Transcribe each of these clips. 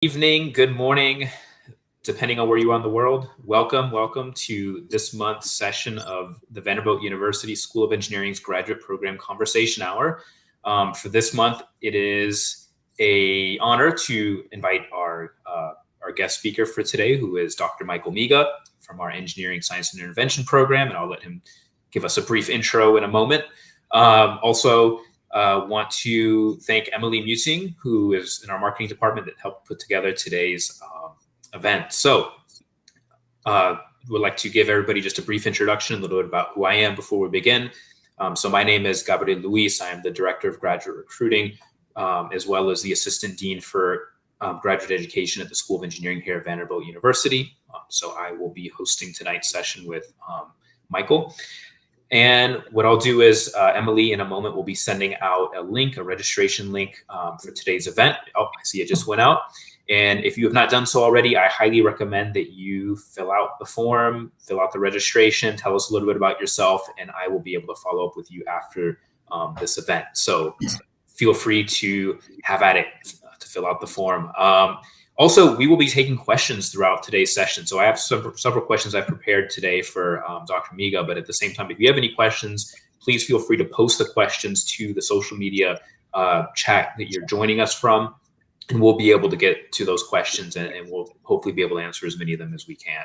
Evening, good morning, depending on where you are in the world. Welcome to this month's session of the Vanderbilt University School of Engineering's Graduate Program Conversation Hour. For this month, it is an honor to invite our guest speaker for today, who is Dr. Michael Miga from our Engineering, Science, and Intervention program, and I'll let him give us a brief intro in a moment. Want to thank Emily Musing, who is in our marketing department that helped put together today's event. So would like to give everybody just a brief introduction, a little bit about who I am before we begin. So my name is Gabriel Luis. I am the Director of Graduate Recruiting, as well as the Assistant Dean for Graduate Education at the School of Engineering here at Vanderbilt University. So I will be hosting tonight's session with Michael. And what I'll do is Emily, in a moment, will be sending out a link, a registration link for today's event. Oh, I see it just went out. And if you have not done so already, I highly recommend that you fill out the form, fill out the registration, tell us a little bit about yourself, and I will be able to follow up with you after this event. So feel free to have at it to fill out the form. Also, we will be taking questions throughout today's session. So I have several questions I prepared today for Dr. Miga, but at the same time, if you have any questions, please feel free to post the questions to the social media chat that you're joining us from, and we'll be able to get to those questions, and we'll hopefully be able to answer as many of them as we can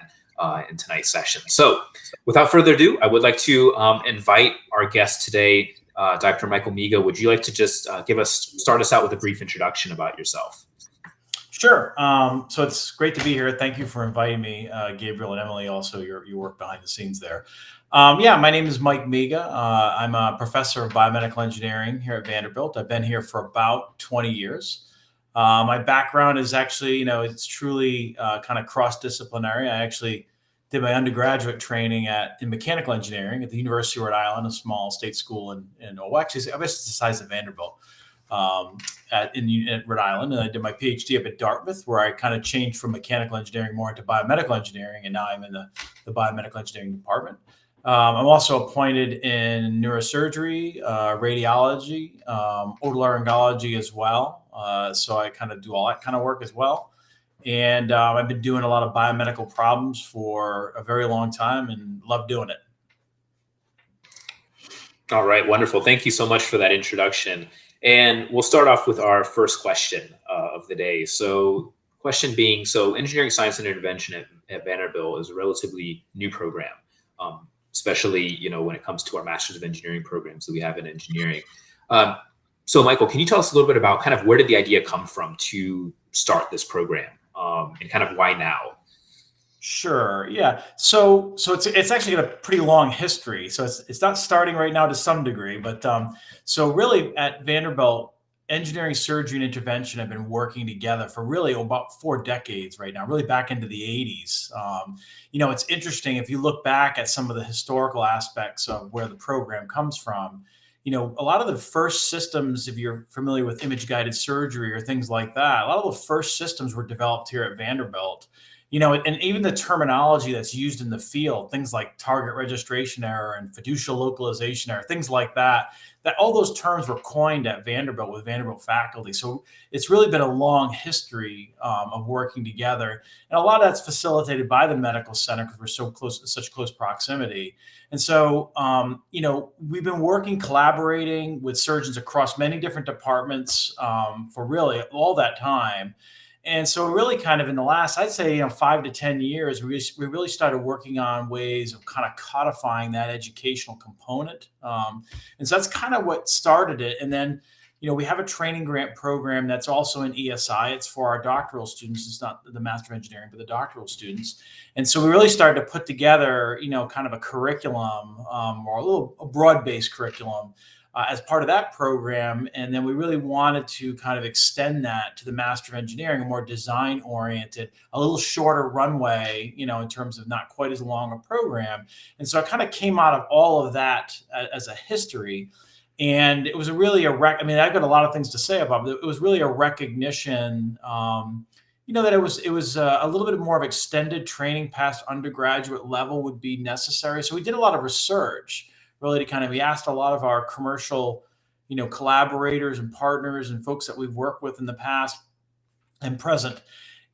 in tonight's session. So without further ado, I would like to invite our guest today, Dr. Michael Miga. Would you like to just start us out with a brief introduction about yourself? Sure. So it's great to be here. Thank you for inviting me, Gabriel and Emily, also your work behind the scenes there. My name is Mike Miga. I'm a professor of biomedical engineering here at Vanderbilt. I've been here for about 20 years. My background is actually, it's truly kind of cross-disciplinary. I actually did my undergraduate training in mechanical engineering at the University of Rhode Island, a small state school I guess it's the size of Vanderbilt. At Rhode Island, and I did my PhD up at Dartmouth, where I kind of changed from mechanical engineering more into biomedical engineering, and now I'm in the biomedical engineering department. I'm also appointed in neurosurgery, radiology, otolaryngology as well. So I kind of do all that kind of work as well. And I've been doing a lot of biomedical problems for a very long time and love doing it. All right, wonderful. Thank you so much for that introduction. And we'll start off with our first question of the day. So question being, so engineering, science, and intervention at Vanderbilt is a relatively new program, especially, when it comes to our Masters of Engineering programs that we have in engineering. So Michael, can you tell us a little bit about kind of where did the idea come from to start this program and kind of why now? Sure. Yeah. So it's actually got a pretty long history. So it's not starting right now to some degree, but so really at Vanderbilt, engineering, surgery, and intervention have been working together for really about 4 decades right now, really back into the 80s. It's interesting if you look back at some of the historical aspects of where the program comes from. A lot of the first systems, if you're familiar with image-guided surgery or things like that, a lot of the first systems were developed here at Vanderbilt. And even the terminology that's used in the field, things like target registration error and fiducial localization error, things like that all those terms were coined at Vanderbilt with Vanderbilt faculty. So it's really been a long history of working together. And a lot of that's facilitated by the medical center because we're so close, such close proximity. And so, we've been collaborating with surgeons across many different departments for really all that time. And so really kind of in the last, I'd say, 5 to 10 years, we really started working on ways of kind of codifying that educational component. And so that's kind of what started it. And then, we have a training grant program that's also in ESI. It's for our doctoral students. It's not the Master of Engineering, but the doctoral students. And so we really started to put together, kind of a curriculum or a broad-based curriculum as part of that program. And then we really wanted to kind of extend that to the Master of Engineering, a more design oriented, a little shorter runway, in terms of not quite as long a program. And so it kind of came out of all of that as a history. And it was I've got a lot of things to say about it. It was really a recognition, that it was a little bit more of extended training past undergraduate level would be necessary. So we did a lot of research really we asked a lot of our commercial, collaborators and partners and folks that we've worked with in the past, and present.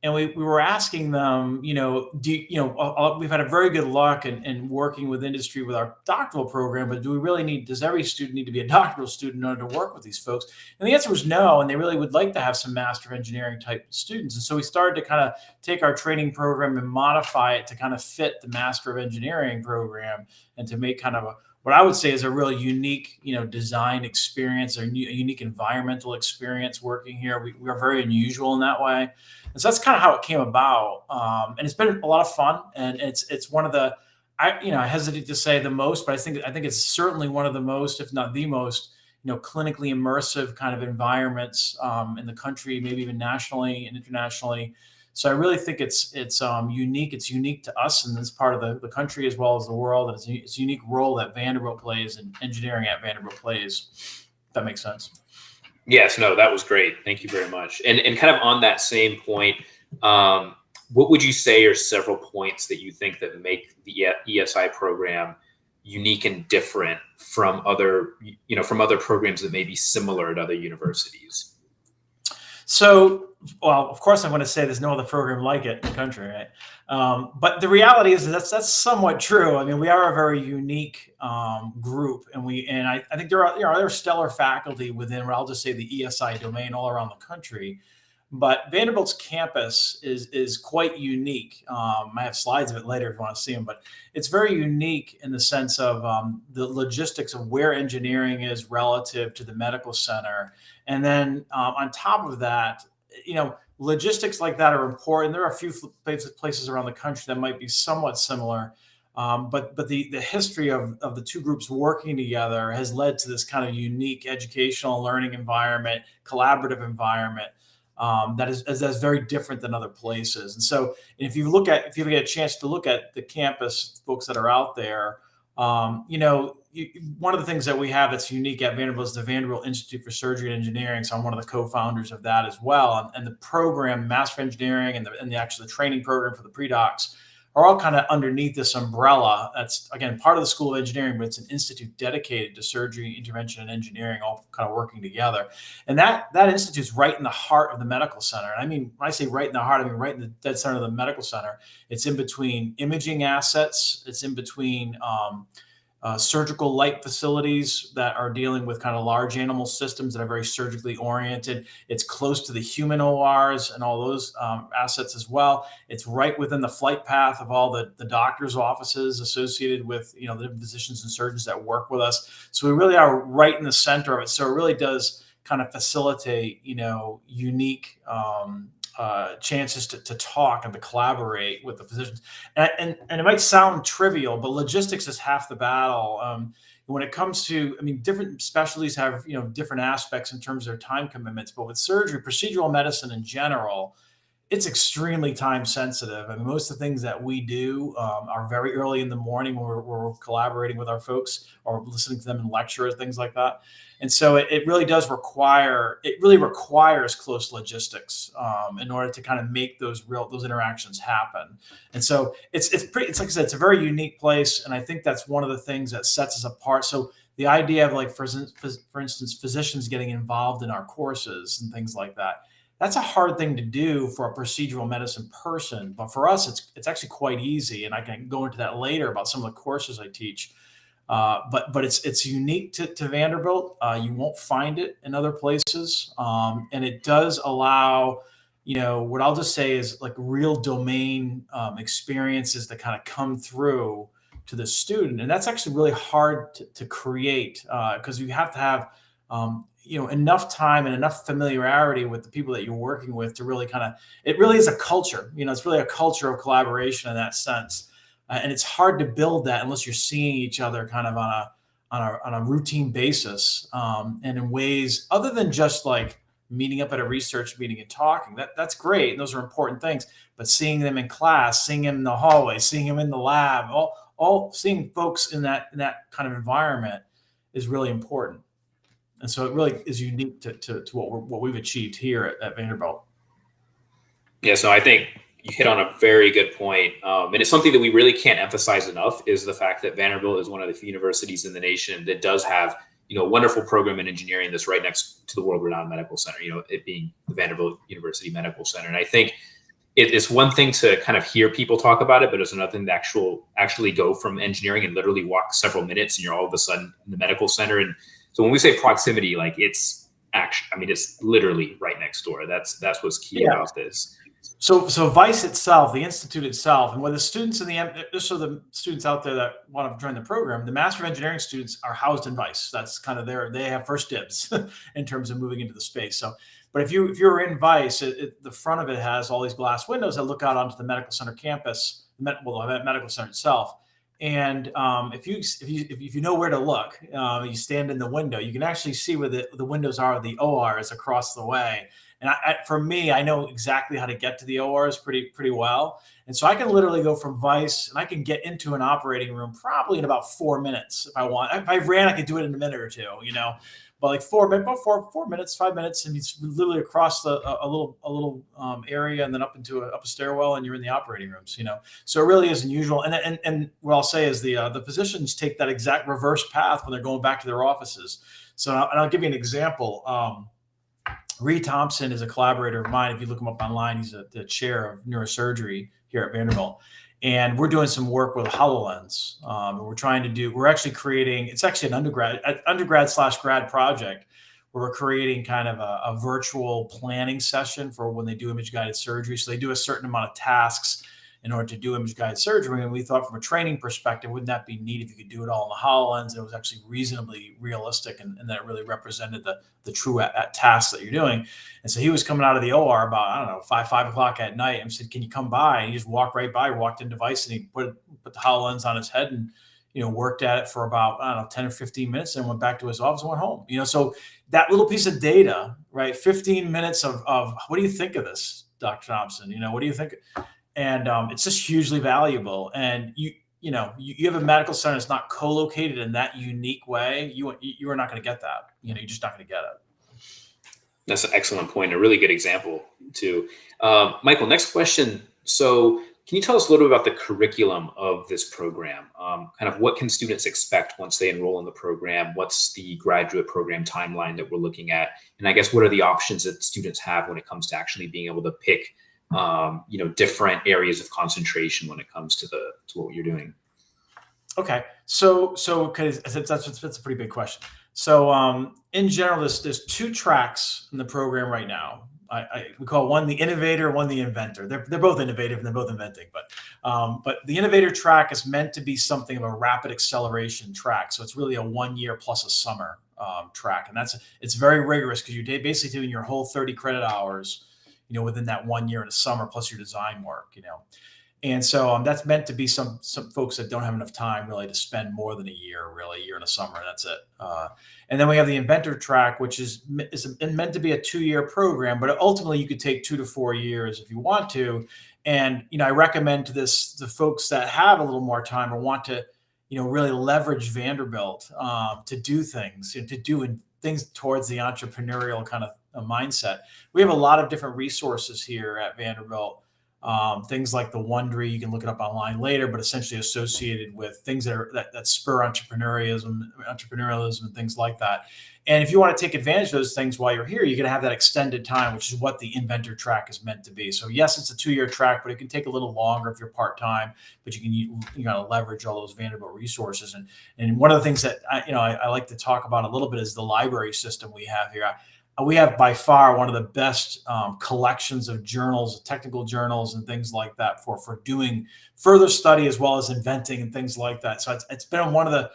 And we were asking them, we've had a very good luck in working with industry with our doctoral program, but does every student need to be a doctoral student in order to work with these folks? And the answer was no. And they really would like to have some Master of Engineering type students. And so we started to kind of take our training program and modify it to kind of fit the Master of Engineering program and to make kind of what I would say is a really unique, design experience or a unique environmental experience working here. We are very unusual in that way. And so that's kind of how it came about. And it's been a lot of fun. And it's one of the, I hesitate to say the most, but I think it's certainly one of the most, if not the most, clinically immersive kind of environments in the country, maybe even nationally and internationally. So I really think it's unique. It's unique to us in this part of the country as well as the world. And it's a unique role that Vanderbilt plays and engineering at Vanderbilt plays. If that makes sense. Yes, no, that was great. Thank you very much. And kind of on that same point, what would you say are several points that you think that make the ESI program unique and different from other programs that may be similar at other universities? So, well, of course, I'm going to say there's no other program like it in the country, right? But the reality is that's somewhat true. I mean, we are a very unique group, and I think there are stellar faculty within what I'll just say the ESI domain all around the country. But Vanderbilt's campus is quite unique. I have slides of it later if you want to see them, but it's very unique in the sense of the logistics of where engineering is relative to the medical center. And then on top of that, logistics like that are important. There are a few places around the country that might be somewhat similar. But the history of the two groups working together has led to this kind of unique educational and learning environment, collaborative environment that is very different than other places. And so if you get a chance to look at the campus folks that are out there, one of the things that we have that's unique at Vanderbilt is the Vanderbilt Institute for Surgery and Engineering. So I'm one of the co-founders of that as well. And the program, Master of Engineering, and the actual training program for the pre-docs are all kind of underneath this umbrella. That's, again, part of the School of Engineering, but it's an institute dedicated to surgery, intervention, and engineering, all kind of working together. And that institute is right in the heart of the medical center. And I mean, when I say right in the heart, I mean right in the dead center of the medical center. It's in between imaging assets. It's in between surgical light facilities that are dealing with kind of large animal systems that are very surgically oriented. It's close to the human ORs and all those assets as well. It's right within the flight path of all the doctors' offices associated with, the physicians and surgeons that work with us. So we really are right in the center of it. So it really does kind of facilitate, unique chances to talk and to collaborate with the physicians. And it might sound trivial, but logistics is half the battle. When it comes to, different specialties have, different aspects in terms of their time commitments, but with surgery, procedural medicine in general, it's extremely time sensitive. I mean, most of the things that we do are very early in the morning when we're collaborating with our folks or listening to them in lectures, things like that. And so it really requires close logistics in order to kind of make those interactions happen. And so it's like I said, it's a very unique place. And I think that's one of the things that sets us apart. So the idea of, like, for instance, physicians getting involved in our courses and things like that, that's a hard thing to do for a procedural medicine person. But for us, it's actually quite easy. And I can go into that later about some of the courses I teach. But it's unique to Vanderbilt. You won't find it in other places. And it does allow, what I'll just say is like real domain experiences that kind of come through to the student. And that's actually really hard to create because you have to have, enough time and enough familiarity with the people that you're working with to really it really is a culture. It's really a culture of collaboration in that sense. And it's hard to build that unless you're seeing each other kind of on a routine basis, and in ways other than just like meeting up at a research meeting and talking. That's great, and those are important things. But seeing them in class, seeing them in the hallway, seeing them in the lab, all seeing folks in that kind of environment is really important. And so it really is unique to what we've achieved here at Vanderbilt. Yeah, so I think you hit on a very good point. And it's something that we really can't emphasize enough is the fact that Vanderbilt is one of the few universities in the nation that does have wonderful program in engineering that's right next to the world-renowned medical center, it being the Vanderbilt University Medical Center. And I think it's one thing to kind of hear people talk about it, but it's another thing to actually go from engineering and literally walk several minutes and you're all of a sudden in the medical center. And so when we say proximity, like it's literally right next door. That's what's key about this. So VICE itself, the institute itself, and where the students just so the students out there that want to join the program, the Master of Engineering students are housed in VICE. That's kind of they have first dibs in terms of moving into the space. So, but if you're in VICE, the front of it has all these glass windows that look out onto the medical center campus, the medical center itself. And if you know where to look, you stand in the window, you can actually see where the windows are. The OR is across the way. And for me, I know exactly how to get to the ORs pretty well. And so I can literally go from VICE and I can get into an operating room probably in about 4 minutes if I want. If I ran, I could do it in a minute or two, but like 4 minutes, 5 minutes, and it's literally across a little area and then up a stairwell, and you're in the operating rooms, So it really is unusual. And what I'll say is the physicians take that exact reverse path when they're going back to their offices. So I'll give you an example. Reed Thompson is a collaborator of mine. If you look him up online, he's the chair of neurosurgery here at Vanderbilt. And we're doing some work with HoloLens. We're actually creating, it's actually an undergrad/grad project where we're creating kind of a virtual planning session for when they do image guided surgery. So they do a certain amount of tasks in order to do image guided surgery. And we thought from a training perspective, wouldn't that be neat if you could do it all in the HoloLens? And it was actually reasonably realistic and that it really represented the true tasks that you're doing. And so he was coming out of the OR about, I don't know, 5 o'clock at night and said, can you come by? And he just walked right by, walked in device, and he put the HoloLens on his head and, worked at it for about, I don't know, 10 or 15 minutes and went back to his office and went home. So that little piece of data, right? 15 minutes of what do you think of this, Dr. Thompson? What do you think? And it's just hugely valuable. And you have a medical center that's not co-located in that unique way. You are not going to get that. You're just not going to get it. That's an excellent point. A really good example too. Michael, next question. So can you tell us a little bit about the curriculum of this program? Kind of what can students expect once they enroll in the program? What's the graduate program timeline that we're looking at? And I guess what are the options that students have when it comes to actually being able to pick different areas of concentration when it comes to what you're doing? Okay. So because that's a pretty big question. So in general, there's 2 tracks in the program right now. We call one the innovator, one the inventor. They're both innovative and they're both inventing, but the innovator track is meant to be something of a rapid acceleration track. So it's really a 1 year plus a summer track, and it's very rigorous because you're basically doing your whole 30 credit hours within that 1 year in the summer, plus your design work, And so that's meant to be some folks that don't have enough time really to spend more than a year in the summer. And that's it. And then we have the inventor track, which is meant to be a 2-year program, but ultimately you could take 2 to 4 years if you want to. And, I recommend to the folks that have a little more time or want to, really leverage Vanderbilt to do things, things towards the entrepreneurial kind of mindset. We have a lot of different resources here at Vanderbilt. Things like the Wondery, you can look it up online later, but essentially associated with things that spur entrepreneurialism and things like that. And if you want to take advantage of those things while you're here, you're going to have that extended time, which is what the inventor track is meant to be. So yes, it's a 2-year track, but it can take a little longer if you're part-time, but you got to leverage all those Vanderbilt resources. And one of the things that I like to talk about a little bit is the library system we have here. We have by far one of the best collections of journals, technical journals, and things like that for doing further study as well as inventing and things like that. So it's been one of the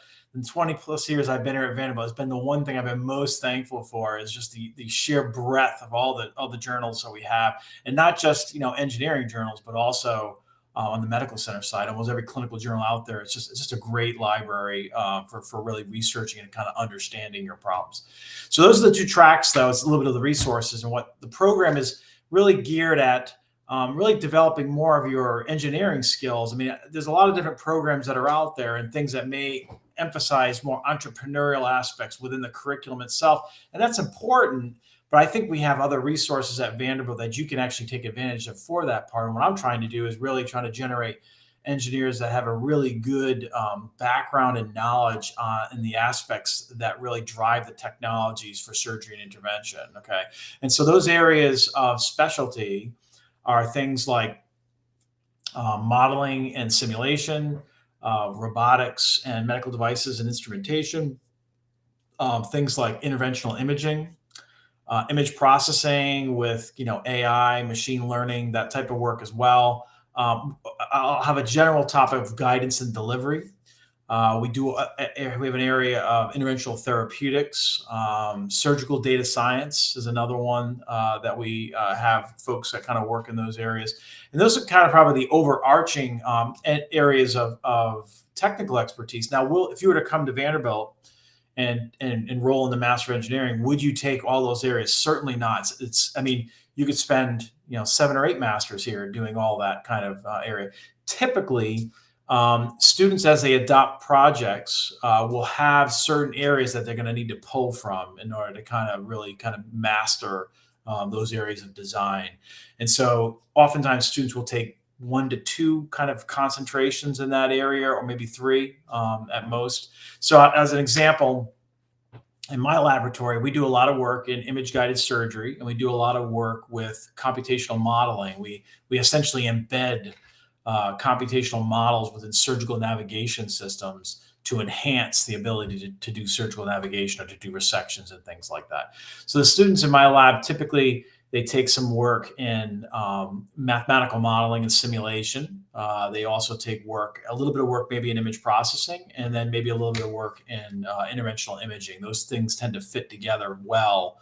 20 plus years I've been here at Vanderbilt. It's been the one thing I've been most thankful for is just the sheer breadth of all the journals that we have, and not just engineering journals, but also on the medical center side, almost every clinical journal out there. It's just a great library for really researching and kind of understanding your problems. So those are the 2 tracks, though. It's a little bit of the resources, and what the program is really geared at, really developing more of your engineering skills. I mean, there's a lot of different programs that are out there and things that may emphasize more entrepreneurial aspects within the curriculum itself, and that's important. But I think we have other resources at Vanderbilt that you can actually take advantage of for that part. And what I'm trying to do is really trying to generate engineers that have a really good background and knowledge in the aspects that really drive the technologies for surgery and intervention. Okay. And so those areas of specialty are things like modeling and simulation, robotics and medical devices and instrumentation, things like interventional imaging, image processing with AI, machine learning, that type of work as well. I'll have a general topic of guidance and delivery. We have an area of interventional therapeutics. Surgical data science is another one that we have folks that kind of work in those areas. And those are kind of probably the overarching areas of technical expertise. Now, if you were to come to Vanderbilt and enroll in the Master of Engineering, would you take all those areas? Certainly not. I mean, you could spend 7 or 8 masters here doing all that kind of area. Typically, students, as they adopt projects, will have certain areas that they're going to need to pull from in order to kind of master those areas of design. And so oftentimes students will take 1 to 2 kind of concentrations in that area, or maybe 3 at most. So as an example, in my laboratory, we do a lot of work in image guided surgery, and we do a lot of work with computational modeling. We essentially embed computational models within surgical navigation systems to enhance the ability to do surgical navigation or to do resections and things like that. So the students in my lab, typically they take some work in mathematical modeling and simulation. They also take a little bit of work maybe in image processing, and then maybe a little bit of work in interventional imaging. Those things tend to fit together well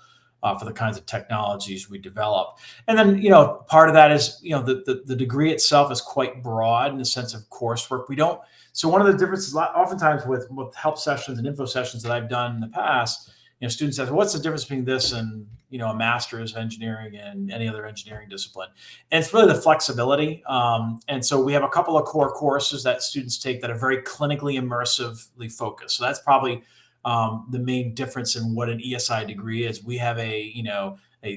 for the kinds of technologies we develop. And then, part of that is, the degree itself is quite broad in the sense of coursework. So one of the differences oftentimes with help sessions and info sessions that I've done in the past, students ask, what's the difference between this and, a master's of engineering and any other engineering discipline? And it's really the flexibility. And so we have a couple of core courses that students take that are very clinically immersively focused. So that's probably the main difference in what an ESI degree is. We have a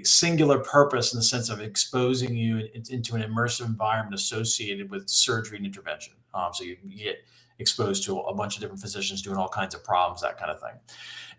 singular purpose in the sense of exposing you into an immersive environment associated with surgery and intervention. So you get exposed to a bunch of different physicians doing all kinds of problems, that kind of thing.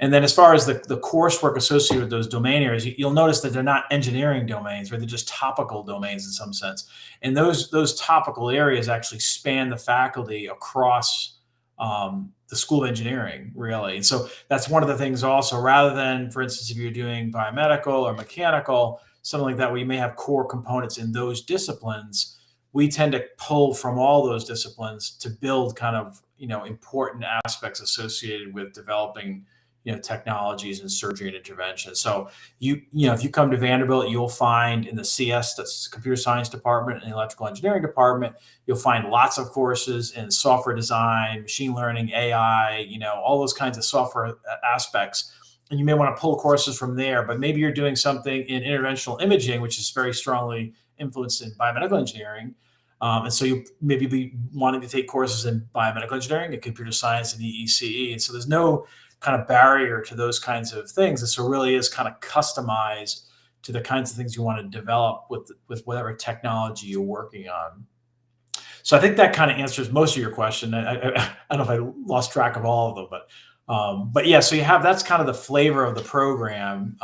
And then as far as the coursework associated with those domain areas, you'll notice that they're not engineering domains, right? They're just topical domains in some sense. And those topical areas actually span the faculty across the School of Engineering, really. And so that's one of the things also, rather than, for instance, if you're doing biomedical or mechanical, something like that, where you may have core components in those disciplines, we tend to pull from all those disciplines to build kind of, important aspects associated with developing, technologies in surgery and intervention. So if you come to Vanderbilt, you'll find in the CS, that's computer science department, and the electrical engineering department, you'll find lots of courses in software design, machine learning, AI, all those kinds of software aspects. And you may want to pull courses from there, but maybe you're doing something in interventional imaging, which is very strongly influenced in biomedical engineering. And so you maybe be wanting to take courses in biomedical engineering and computer science and EECE. And so there's no kind of barrier to those kinds of things. And so it really is kind of customized to the kinds of things you want to develop with whatever technology you're working on. So I think that kind of answers most of your question. I don't know if I lost track of all of them, but yeah, so that's kind of the flavor of the program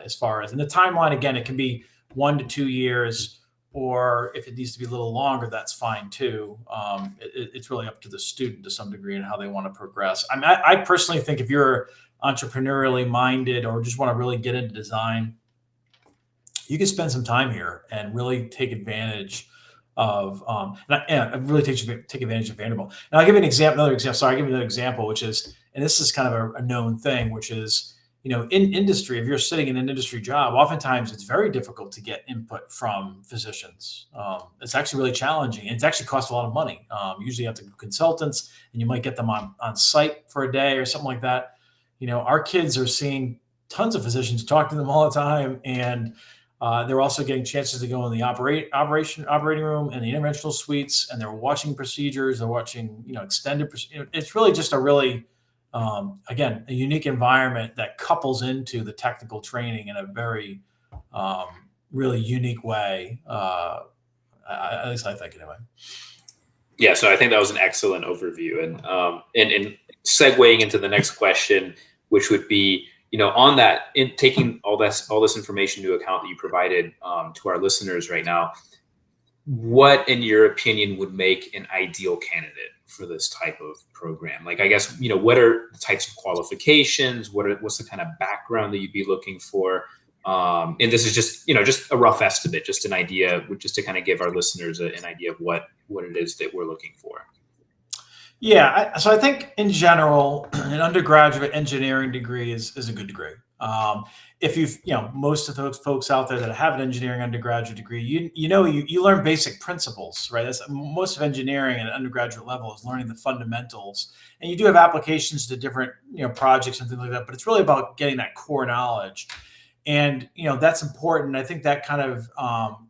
as far as, and the timeline, again, it can be 1 to 2 years, or if it needs to be a little longer, that's fine too. It's really up to the student to some degree and how they want to progress. I personally think if you're entrepreneurially minded or just want to really get into design, you can spend some time here and really take advantage of, really take advantage of Vanderbilt. And I'll give you another example, which is, and this is kind of a known thing, which is, in industry, if you're sitting in an industry job, oftentimes it's very difficult to get input from physicians. It's actually really challenging, and it's actually costs a lot of money. Usually you have to go consultants, and you might get them on site for a day or something like that. Our kids are seeing tons of physicians, talk to them all the time, and they're also getting chances to go in the operating room and the interventional suites, and they're watching procedures, they're watching, extended procedures. It's really just again, a unique environment that couples into the technical training in a very, really unique way. At least I think, anyway. Yeah, so I think that was an excellent overview, and segueing into the next question, which would be, on that, in taking all this information into account that you provided to our listeners right now, what, in your opinion, would make an ideal candidate for this type of program? Like, I guess, what are the types of qualifications? What's the kind of background that you'd be looking for? And this is just a rough estimate, just an idea, just to kind of give our listeners an idea of what it is that we're looking for. Yeah, so I think in general, an undergraduate engineering degree is a good degree. If most of those folks out there that have an engineering undergraduate degree, you learn basic principles, right? That's most of engineering at an undergraduate level is learning the fundamentals, and you do have applications to different projects and things like that. But it's really about getting that core knowledge. And that's important. I think that kind of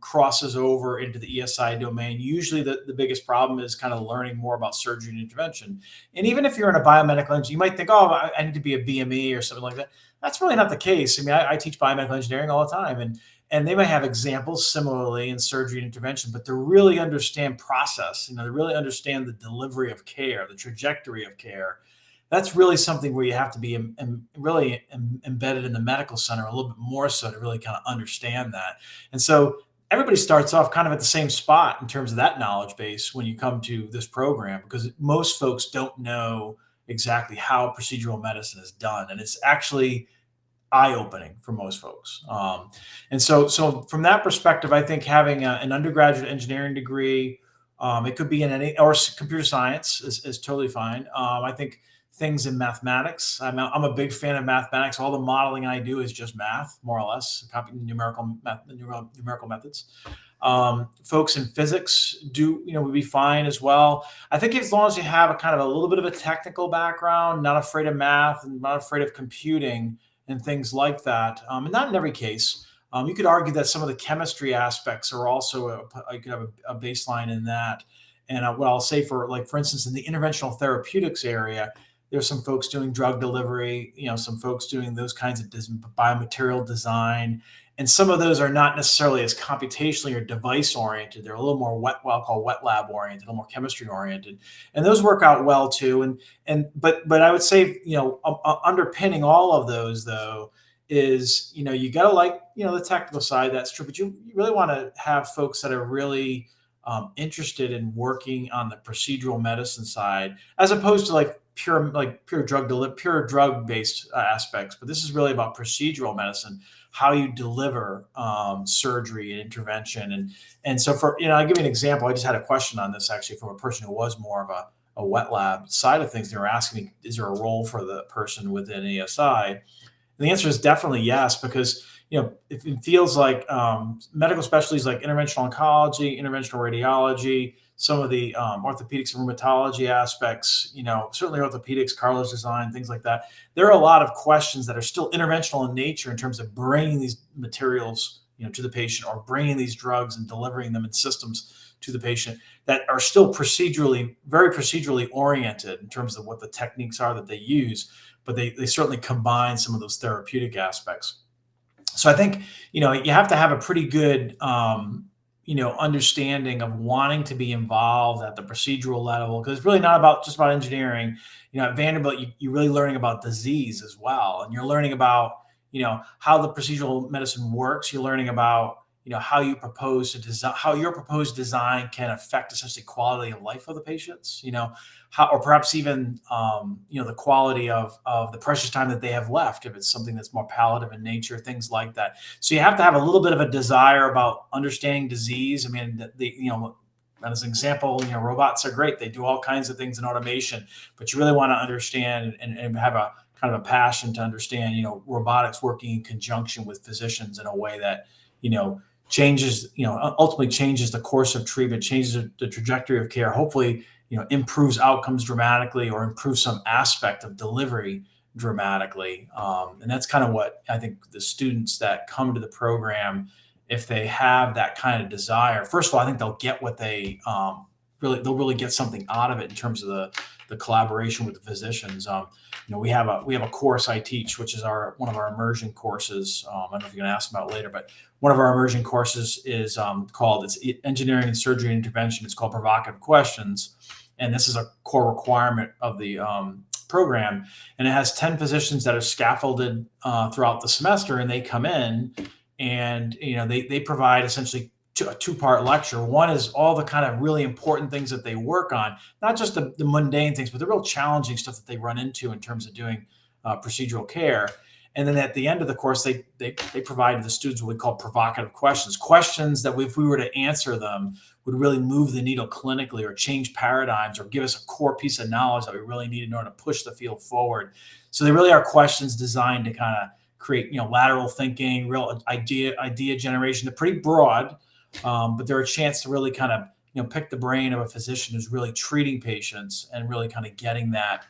crosses over into the ESI domain. Usually the biggest problem is kind of learning more about surgery and intervention. And even if you're in a biomedical engineer, you might think, oh, I need to be a BME or something like that. That's really not the case. I mean, I teach biomedical engineering all the time, and they might have examples similarly in surgery and intervention, but to really understand process, to really understand the delivery of care, the trajectory of care, that's really something where you have to be really embedded in the medical center a little bit more so to really kind of understand that. And so everybody starts off kind of at the same spot in terms of that knowledge base when you come to this program, because most folks don't know exactly how procedural medicine is done. And it's actually eye-opening for most folks. And so from that perspective, I think having an undergraduate engineering degree, it could be in any, or computer science is totally fine. I think things in mathematics. I'm a big fan of mathematics. All the modeling I do is just math, more or less, copy numerical methods. Folks in physics would be fine as well. I think as long as you have a kind of a little bit of a technical background, not afraid of math and not afraid of computing and things like that, and not in every case. You could argue that some of the chemistry aspects are also you could have a baseline in that. And what I'll say for instance, in the interventional therapeutics area, there's some folks doing drug delivery, some folks doing those kinds of biomaterial design. And some of those are not necessarily as computationally or device oriented. They're a little more what I'll call wet lab oriented, a little more chemistry oriented. And those work out well too. But I would say, underpinning all of those though is, you got to like, the technical side, that's true. But you really want to have folks that are really interested in working on the procedural medicine side, as opposed to pure drug based aspects. But this is really about procedural medicine, how you deliver surgery and intervention. And so I'll give you an example. I just had a question on this actually from a person who was more of a wet lab side of things. They were asking me, is there a role for the person within ESI? And the answer is definitely yes, because it feels like medical specialties like interventional oncology, interventional radiology, some of the orthopedics and rheumatology aspects, certainly orthopedics, cartilage design, things like that. There are a lot of questions that are still interventional in nature in terms of bringing these materials, to the patient, or bringing these drugs and delivering them in systems to the patient, that are still very procedurally oriented in terms of what the techniques are that they use, but they certainly combine some of those therapeutic aspects. So I think, you have to have a pretty good, understanding of wanting to be involved at the procedural level, because it's really not just about engineering. At Vanderbilt, you're really learning about disease as well. And you're learning about, how the procedural medicine works. You're learning about, how you propose to design, how your proposed design can affect essentially quality of life of the patients, or perhaps even, the quality of the precious time that they have left, if it's something that's more palliative in nature, things like that. So you have to have a little bit of a desire about understanding disease. I mean, as an example, robots are great. They do all kinds of things in automation, but you really want to understand and have a kind of a passion to understand, robotics working in conjunction with physicians in a way that, changes, ultimately changes the course of treatment, changes the trajectory of care, hopefully, improves outcomes dramatically, or improves some aspect of delivery dramatically. And that's kind of what I think the students that come to the program, if they have that kind of desire, first of all, I think they'll get what they they'll really get something out of it in terms of the collaboration with the physicians. We have a course I teach, which is one of our immersion courses. I don't know if you're going to ask about later, but one of our immersion courses is called Engineering and Surgery and Intervention. It's called Provocative Questions, and this is a core requirement of the program. And it has 10 physicians that are scaffolded throughout the semester, and they come in and they provide essentially a two-part lecture. One is all the kind of really important things that they work on, not just the mundane things, but the real challenging stuff that they run into in terms of doing procedural care. And then at the end of the course, they provide to the students what we call provocative questions that if we were to answer them would really move the needle clinically or change paradigms or give us a core piece of knowledge that we really need in order to push the field forward. So they really are questions designed to kind of create, lateral thinking, real idea generation. They're pretty broad, but they're a chance to really kind of, pick the brain of a physician who's really treating patients and really kind of getting that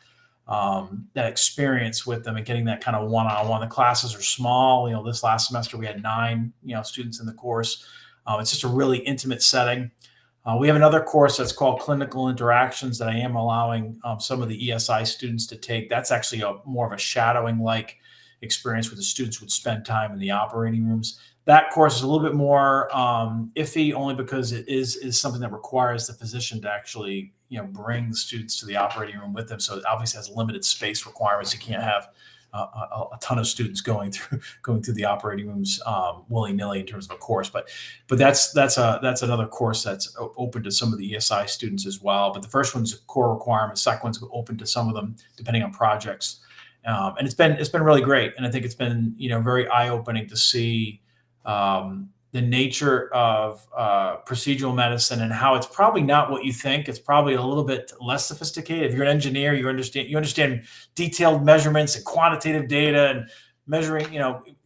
experience with them and getting that kind of one-on-one. The classes are small. This last semester we had 9, students in the course. It's just a really intimate setting. We have another course that's called Clinical Interactions that I am allowing some of the ESI students to take. That's actually more of a shadowing-like experience where the students would spend time in the operating rooms. That course is a little bit more iffy, only because it is something that requires the physician to actually, bring the students to the operating room with them. So it obviously has limited space requirements. You can't have a ton of students going through the operating rooms willy-nilly in terms of a course. But that's another course that's open to some of the ESI students as well. But the first one's a core requirement. The second one's open to some of them depending on projects. And it's been really great. And I think it's been very eye-opening to see the nature of procedural medicine and how it's probably not what you think. It's probably a little bit less sophisticated. If you're an engineer, you understand detailed measurements and quantitative data and measuring,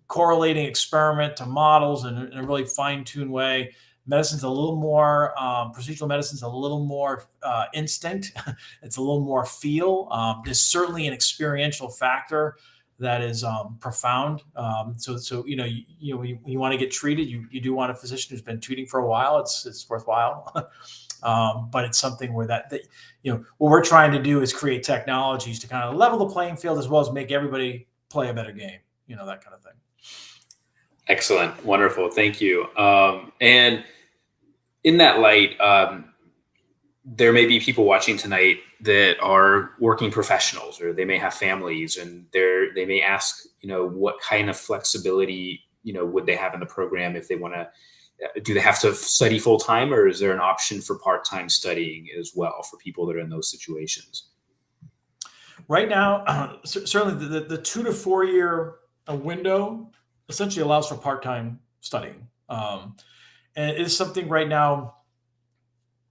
correlating experiment to models in a really fine-tuned way. Medicine's a little more, procedural medicine's a little more instinct. It's a little more feel. There's certainly an experiential factor that is profound. So when you want to get treated, you do want a physician who's been treating for a while. It's worthwhile. But it's something where that what we're trying to do is create technologies to kind of level the playing field as well as make everybody play a better game. That kind of thing. Excellent, wonderful, thank you. And in that light, there may be people watching tonight that are working professionals, or they may have families, and they may ask, what kind of flexibility, would they have in the program if they want to? Do they have to study full time, or is there an option for part-time studying as well for people that are in those situations? Right now, certainly the 2 to 4 year window essentially allows for part-time studying, and it is something right now.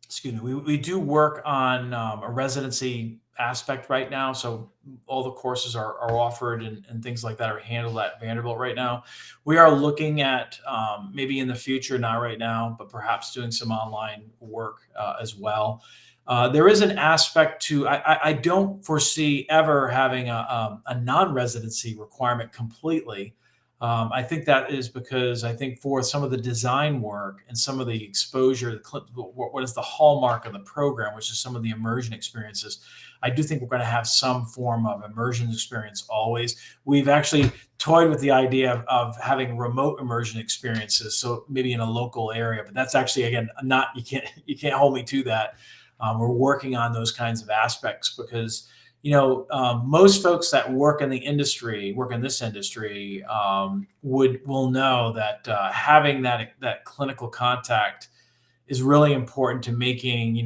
Excuse me, we do work on a residency aspect right now. So all the courses are offered and things like that are handled at Vanderbilt right now. We are looking at maybe in the future, not right now, but perhaps doing some online work as well. There is an aspect to, I don't foresee ever having a non-residency requirement completely. I think that is because I think for some of the design work and some of the exposure, what is the hallmark of the program, which is some of the immersion experiences, I do think we're going to have some form of immersion experience always. We've actually toyed with the idea of having remote immersion experiences, so maybe in a local area, but that's actually, again, you can't hold me to that. We're working on those kinds of aspects because most folks that work in this industry, will know that having that clinical contact is really important to making,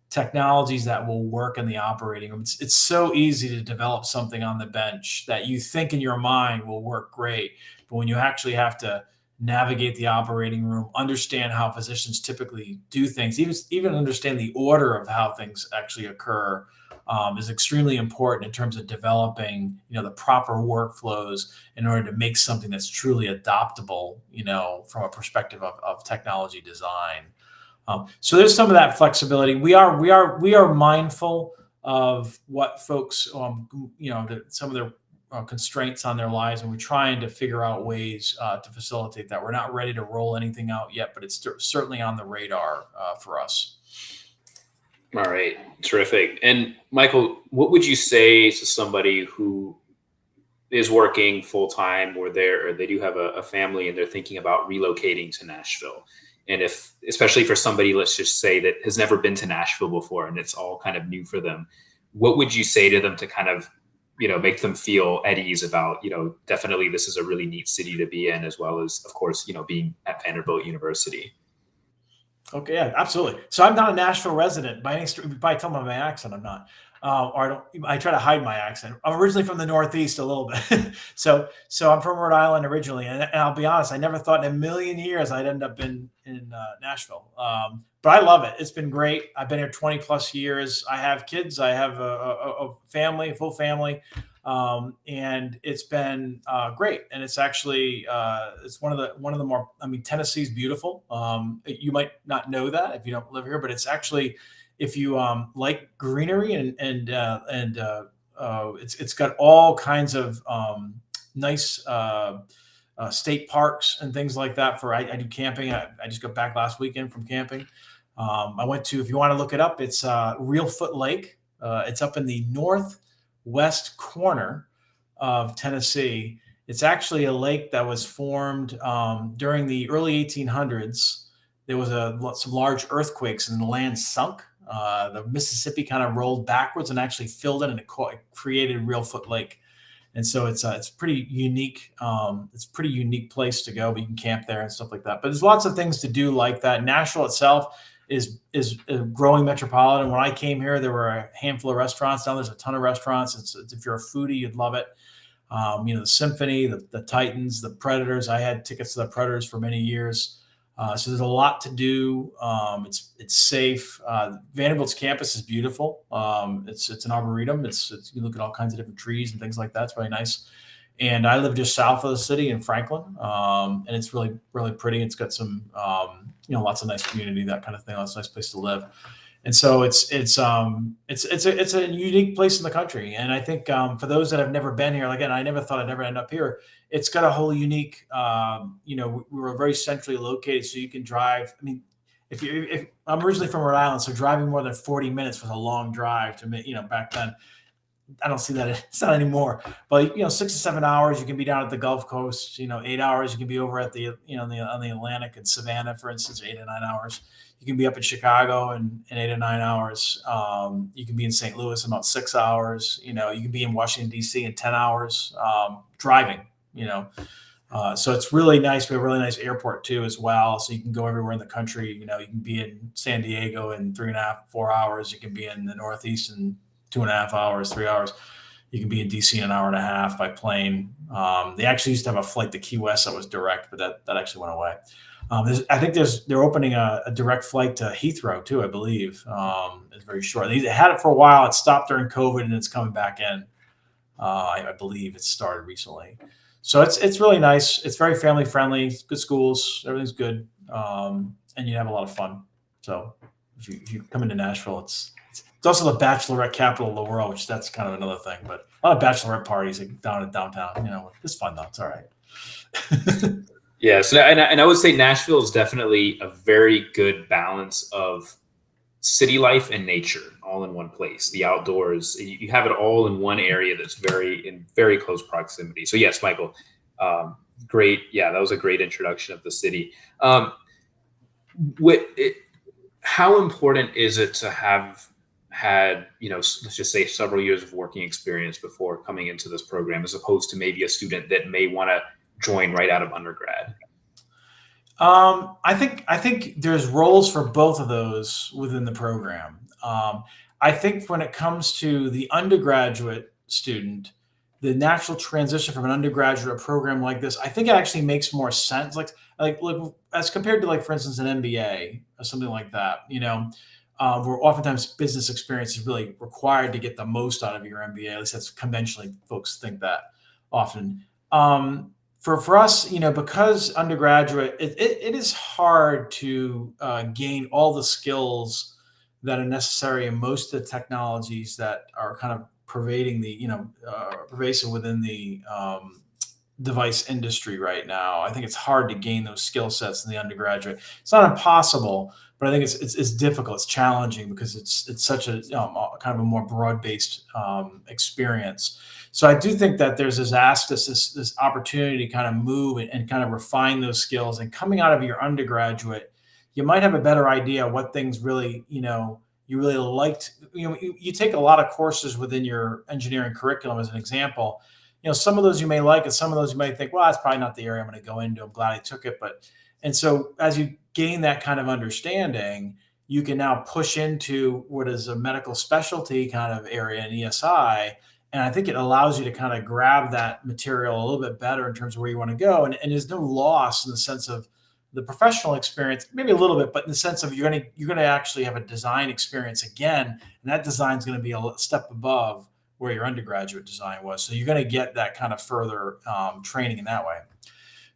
technologies that will work in the operating room. It's so easy to develop something on the bench that you think in your mind will work great, but when you actually have to navigate the operating room, understand how physicians typically do things, even understand the order of how things actually occur, is extremely important in terms of developing, the proper workflows in order to make something that's truly adoptable, from a perspective of technology design. So there's some of that flexibility. We are mindful of what folks, some of their constraints on their lives, and we're trying to figure out ways to facilitate that. We're not ready to roll anything out yet, but it's certainly on the radar for us. All right, terrific. And Michael, what would you say to somebody who is working full time, or they do have a family and they're thinking about relocating to Nashville? And if, especially for somebody, let's just say that has never been to Nashville before and it's all kind of new for them, what would you say to them to kind of, make them feel at ease about, definitely this is a really neat city to be in, as well as, of course, being at Vanderbilt University? Okay, yeah, absolutely. So I'm not a Nashville resident by any stretch. You probably tell by my accent I'm not, or I don't. I try to hide my accent. I'm originally from the Northeast a little bit, so I'm from Rhode Island originally, and I'll be honest, I never thought in a million years I'd end up in Nashville. But I love it. It's been great. I've been here 20 plus years. I have kids. I have a family, a full family. And it's been great. And it's actually it's one of the more. I mean, Tennessee's beautiful. You might not know that if you don't live here, but it's actually, if you like greenery and it's got all kinds of nice state parks and things like that. I do camping. I just got back last weekend from camping. I went to, if you want to look it up, it's Reelfoot Lake. It's up in the northwest corner of Tennessee. It's actually a lake that was formed during the early 1800s. There was some large earthquakes and the land sunk. The Mississippi kind of rolled backwards and actually filled it, and it created Reelfoot Lake. And so it's pretty unique. It's a pretty unique place to go, but you can camp there and stuff like that. But there's lots of things to do like that. Nashville itself is a growing metropolitan. When I came here, there were a handful of restaurants. Now there's a ton of restaurants. If you're a foodie, you'd love it. The Symphony, the Titans, the Predators. I had tickets to the Predators for many years. So there's a lot to do. It's safe. Vanderbilt's campus is beautiful. It's an arboretum. You look at all kinds of different trees and things like that. It's very nice. And I live just south of the city in Franklin, and it's really really pretty. It's got some lots of nice community, that kind of thing. It's a nice place to live. And so it's a unique place in the country. And I think for those that have never been here, again, I never thought I'd ever end up here. It's got a whole unique, we were very centrally located, so you can drive. I mean, if I'm originally from Rhode Island, so driving more than 40 minutes was a long drive to me. Back then, I don't see that it's not anymore. But 6 to 7 hours, you can be down at the Gulf Coast. 8 hours, you can be over at the on the Atlantic and Savannah, for instance, 8 to 9 hours. You can be up in Chicago in 8 to 9 hours. You can be in St. Louis in about 6 hours. You can be in Washington D.C. in 10 hours driving. So it's really nice. We have a really nice airport too, as well. So you can go everywhere in the country. You can be in San Diego in 3.5, 4 hours. You can be in the Northeast in 2.5 hours, 3 hours. You can be in DC in an hour and a half by plane. They actually used to have a flight to Key West that was direct, but that actually went away. I think they're opening a direct flight to Heathrow too, I believe. It's very short. They had it for a while. It stopped during COVID, and it's coming back in. I believe it started recently. So it's really nice. It's very family friendly. Good schools. Everything's good, and you have a lot of fun. So if you come into Nashville, it's also the bachelorette capital of the world, which that's kind of another thing. But a lot of bachelorette parties down in downtown. It's fun though. It's all right. Yeah. So, and I would say Nashville is definitely a very good balance of city life and nature all in one place. The outdoors, you have it all in one area that's in very close proximity. So yes, Michael, great. Yeah, that was a great introduction of the city. How important is it to have had, let's just say several years of working experience before coming into this program, as opposed to maybe a student that may want to join right out of undergrad? I think there's roles for both of those within the program. I think when it comes to the undergraduate student, the natural transition from an undergraduate program like this, I think it actually makes more sense. Like as compared to, like, for instance, an MBA or something like that. Where oftentimes business experience is really required to get the most out of your MBA. At least that's conventionally folks think that often. For us, because undergraduate, it is hard to gain all the skills that are necessary in most of the technologies that are kind of pervasive within device industry right now. I think it's hard to gain those skill sets in the undergraduate. It's not impossible, but I think it's difficult. It's challenging because it's such a kind of a more broad-based experience. So I do think that there's this opportunity to kind of move and kind of refine those skills. And coming out of your undergraduate, you might have a better idea what things really, you really liked. You take a lot of courses within your engineering curriculum as an example. Some of those you may like, and some of those you might think, well, that's probably not the area I'm going to go into. I'm glad I took it. And so as you gain that kind of understanding, you can now push into what is a medical specialty kind of area in ESI. And I think it allows you to kind of grab that material a little bit better in terms of where you want to go. And there's no loss in the sense of the professional experience, maybe a little bit, but in the sense of you're going to actually have a design experience again, and that design is going to be a step above where your undergraduate design was. So you're going to get that kind of further training in that way.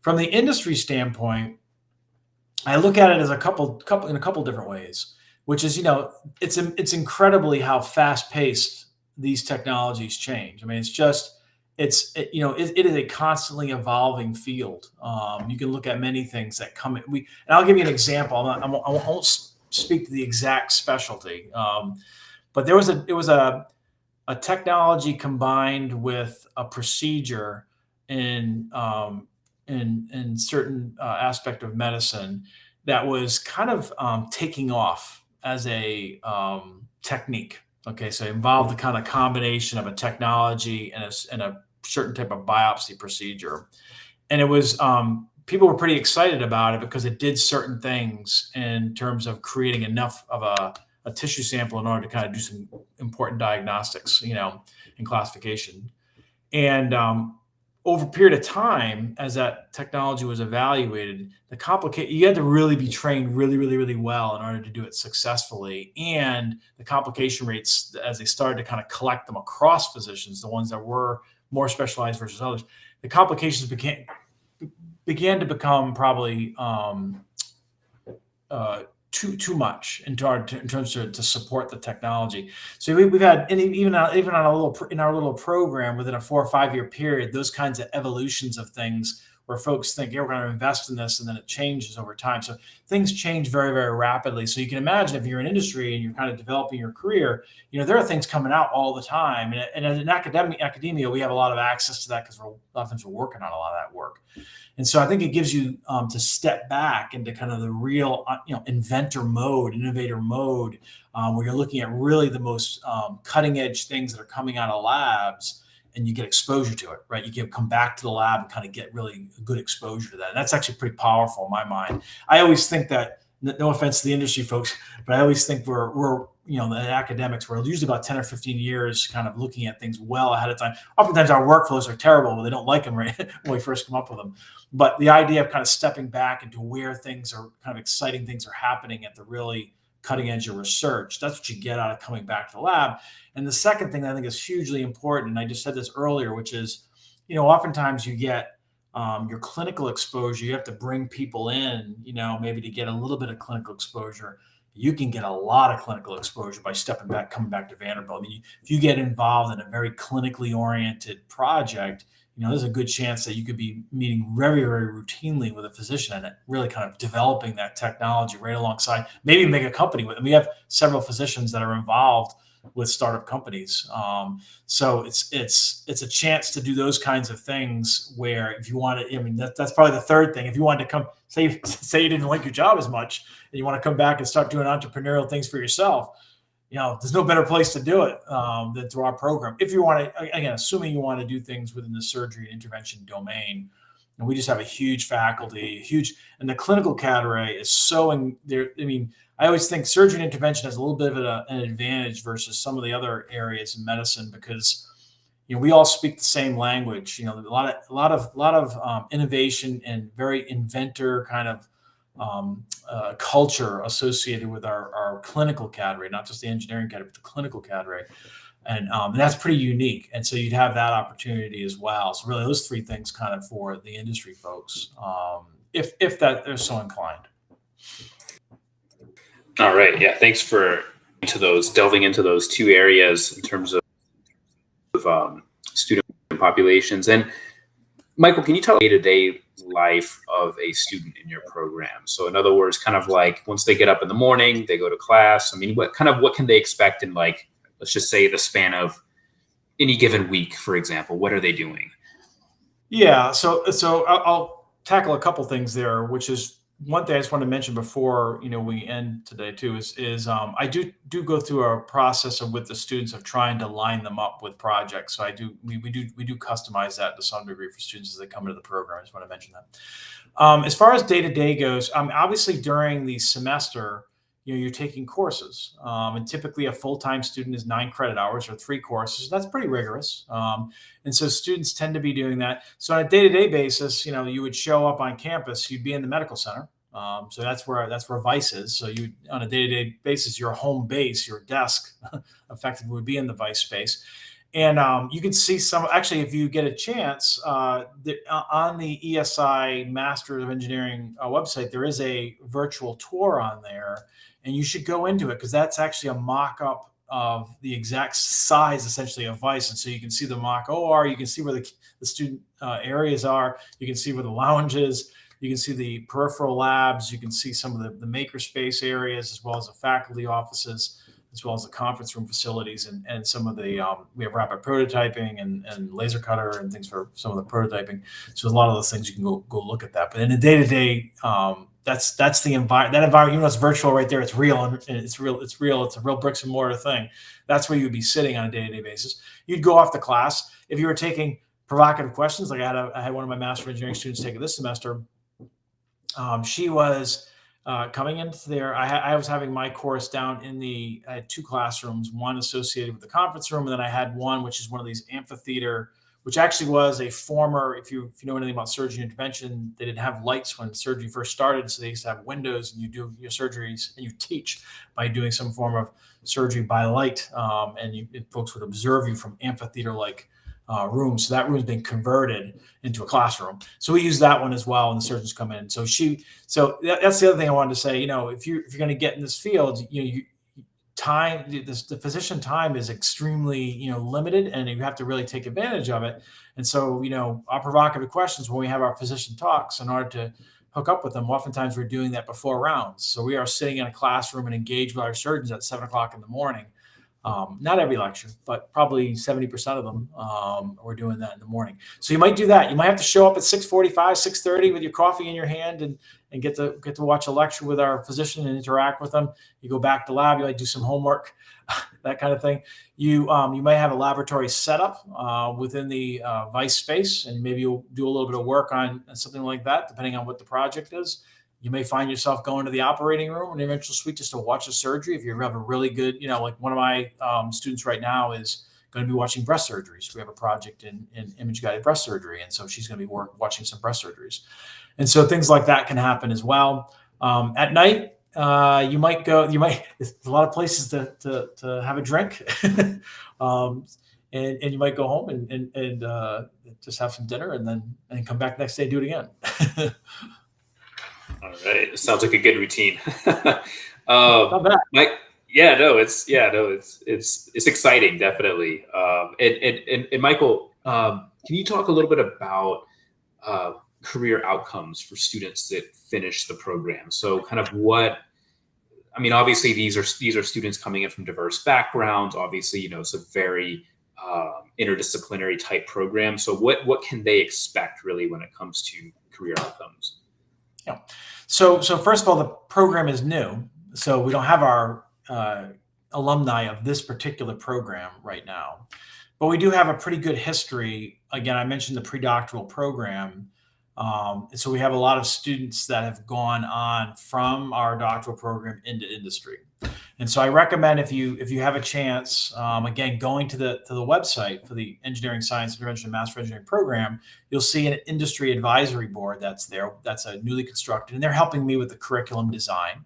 From the industry standpoint, I look at it as a couple in a couple different ways, which is, it's incredibly how fast paced these technologies change. I mean, it is a constantly evolving field. You can look at many things that come in. And I'll give you an example. I won't speak to the exact specialty, but it was a technology combined with a procedure in certain aspect of medicine that was kind of taking off as a technique. Okay, so it involved the kind of combination of a technology and a certain type of biopsy procedure, and it was people were pretty excited about it because it did certain things in terms of creating enough of a tissue sample in order to kind of do some important diagnostics, and classification. And over a period of time, as that technology was evaluated, you had to really be trained really, really, really well in order to do it successfully. And the complication rates, as they started to kind of collect them across physicians, the ones that were more specialized versus others, the complications began to become probably too much in terms to support the technology. So we've had, and even in our little program within a 4 or 5 year period, those kinds of evolutions of things where folks think, yeah, we're going to invest in this, and then it changes over time. So things change very, very rapidly. So you can imagine if you're in industry and you're kind of developing your career, there are things coming out all the time. And in academia, we have a lot of access to that because a lot of times we're working on a lot of that work. And so I think it gives you to step back into kind of the real, innovator mode, where you're looking at really the most cutting edge things that are coming out of labs, and you get exposure to it, right? You can come back to the lab and kind of get really good exposure to that. And that's actually pretty powerful in my mind. I always think that, no offense to the industry folks, but I always think we're the academics, we're usually about 10 or 15 years kind of looking at things well ahead of time. Oftentimes our workflows are terrible when they don't like them right when we first come up with them. But the idea of kind of stepping back into where things are kind of exciting things are happening at the really cutting edge of research, that's what you get out of coming back to the lab. And the second thing that I think is hugely important, and I just said this earlier, which is, oftentimes you get your clinical exposure. You have to bring people in, maybe to get a little bit of clinical exposure. You can get a lot of clinical exposure by stepping back, coming back to Vanderbilt. I mean, if you get involved in a very clinically oriented project, there's a good chance that you could be meeting very, very routinely with a physician and really kind of developing that technology right alongside, maybe make a company with them. We have several physicians that are involved with startup companies. So it's a chance to do those kinds of things where if you want to, that's probably the third thing. If you wanted to come, say you didn't like your job as much and you want to come back and start doing entrepreneurial things for yourself, there's no better place to do it than through our program. If you want to, again, assuming you want to do things within the surgery and intervention domain, and we just have a huge faculty, and the clinical cadre is so in there. I mean, I always think surgery and intervention has a little bit of an advantage versus some of the other areas in medicine because, we all speak the same language. A lot of innovation and very inventor kind of culture associated with our clinical cadre, not just the engineering cadre, but the clinical cadre. And that's pretty unique. And so you'd have that opportunity as well. So really those three things kind of for the industry folks, if that they're so inclined. All right. Yeah. Thanks for delving into those two areas in terms of student populations. And Michael, can you tell day-to-day life of a student in your program? So in other words, kind of like once they get up in the morning, they go to class. I mean, what can they expect in, like, let's just say the span of any given week, for example? What are they doing? Yeah, so I'll tackle a couple things there, which is one thing I just want to mention before we end today too is I do go through a process of with the students of trying to line them up with projects. So we do customize that to some degree for students as they come into the program. I just want to mention that. As far as day to day goes, obviously during the semester, you're taking courses, and typically a full time student is 9 credit hours or 3 courses. That's pretty rigorous. And so students tend to be doing that. So on a day-to-day basis, you would show up on campus, you'd be in the medical center. So that's where Vice is. So you on a day-to-day basis, your home base, your desk, effectively would be in the Vice space. And you can see some actually, if you get a chance, on the ESI Master of Engineering website, there is a virtual tour on there, and you should go into it because that's actually a mock-up of the exact size essentially of Vice. And so you can see the mock OR, you can see where the student areas are, you can see where the lounge is, you can see the peripheral labs, you can see some of the makerspace areas, as well as the faculty offices, as well as the conference room facilities, and some of the we have rapid prototyping and laser cutter and things for some of the prototyping. So a lot of those things you can go look at that. But in a day to day, that's the environment. That environment, even though it's virtual right there, it's real, and it's real. It's real. It's a real bricks and mortar thing. That's where you'd be sitting on a day to day basis. You'd go off to class if you were taking provocative questions. Like I had one of my master of engineering students take it this semester. She was coming into there. I was having my course down I had 2 classrooms, one associated with the conference room, and then I had one which is one of these amphitheater, which actually was a former, if you know anything about surgery intervention, they didn't have lights when surgery first started. So they used to have windows, and you do your surgeries and you teach by doing some form of surgery by light. And folks would observe you from amphitheater-like room. So that room's been converted into a classroom. So we use that one as well, and the surgeons come in. So that's the other thing I wanted to say. If you're going to get in this field, the physician time is extremely limited, and you have to really take advantage of it. And so our provocative questions when we have our physician talks, in order to hook up with them, oftentimes we're doing that before rounds. So we are sitting in a classroom and engaged with our surgeons at 7 o'clock in the morning. Not every lecture, but probably 70% of them, we're doing that in the morning. So you might do that. You might have to show up at 6:45, 6:30 with your coffee in your hand and get to watch a lecture with our physician and interact with them. You go back to lab, you might do some homework, that kind of thing. You might have a laboratory setup within the Vice space, and maybe you'll do a little bit of work on something like that, depending on what the project is. You may find yourself going to the operating room and the interventional suite just to watch a surgery. If you have a really good, like one of my students right now is going to be watching breast surgeries. We have a project in image-guided breast surgery, and so she's going to be watching some breast surgeries. And so things like that can happen as well. At night, you might go. There's a lot of places to have a drink, and you might go home and just have some dinner, and then come back the next day and do it again. All right. It sounds like a good routine. Not bad. Mike, it's exciting, definitely. And Michael, can you talk a little bit about career outcomes for students that finish the program? So kind of obviously these are students coming in from diverse backgrounds. Obviously, it's a very interdisciplinary type program. So what can they expect really when it comes to career outcomes? Yeah. So first of all, the program is new, so we don't have our alumni of this particular program right now, but we do have a pretty good history. Again, I mentioned the pre-doctoral program. So we have a lot of students that have gone on from our doctoral program into industry. And so I recommend if you have a chance, again, going to the website for the Engineering Science Intervention Master Engineering Program, you'll see an industry advisory board that's there. That's a newly constructed, and they're helping me with the curriculum design.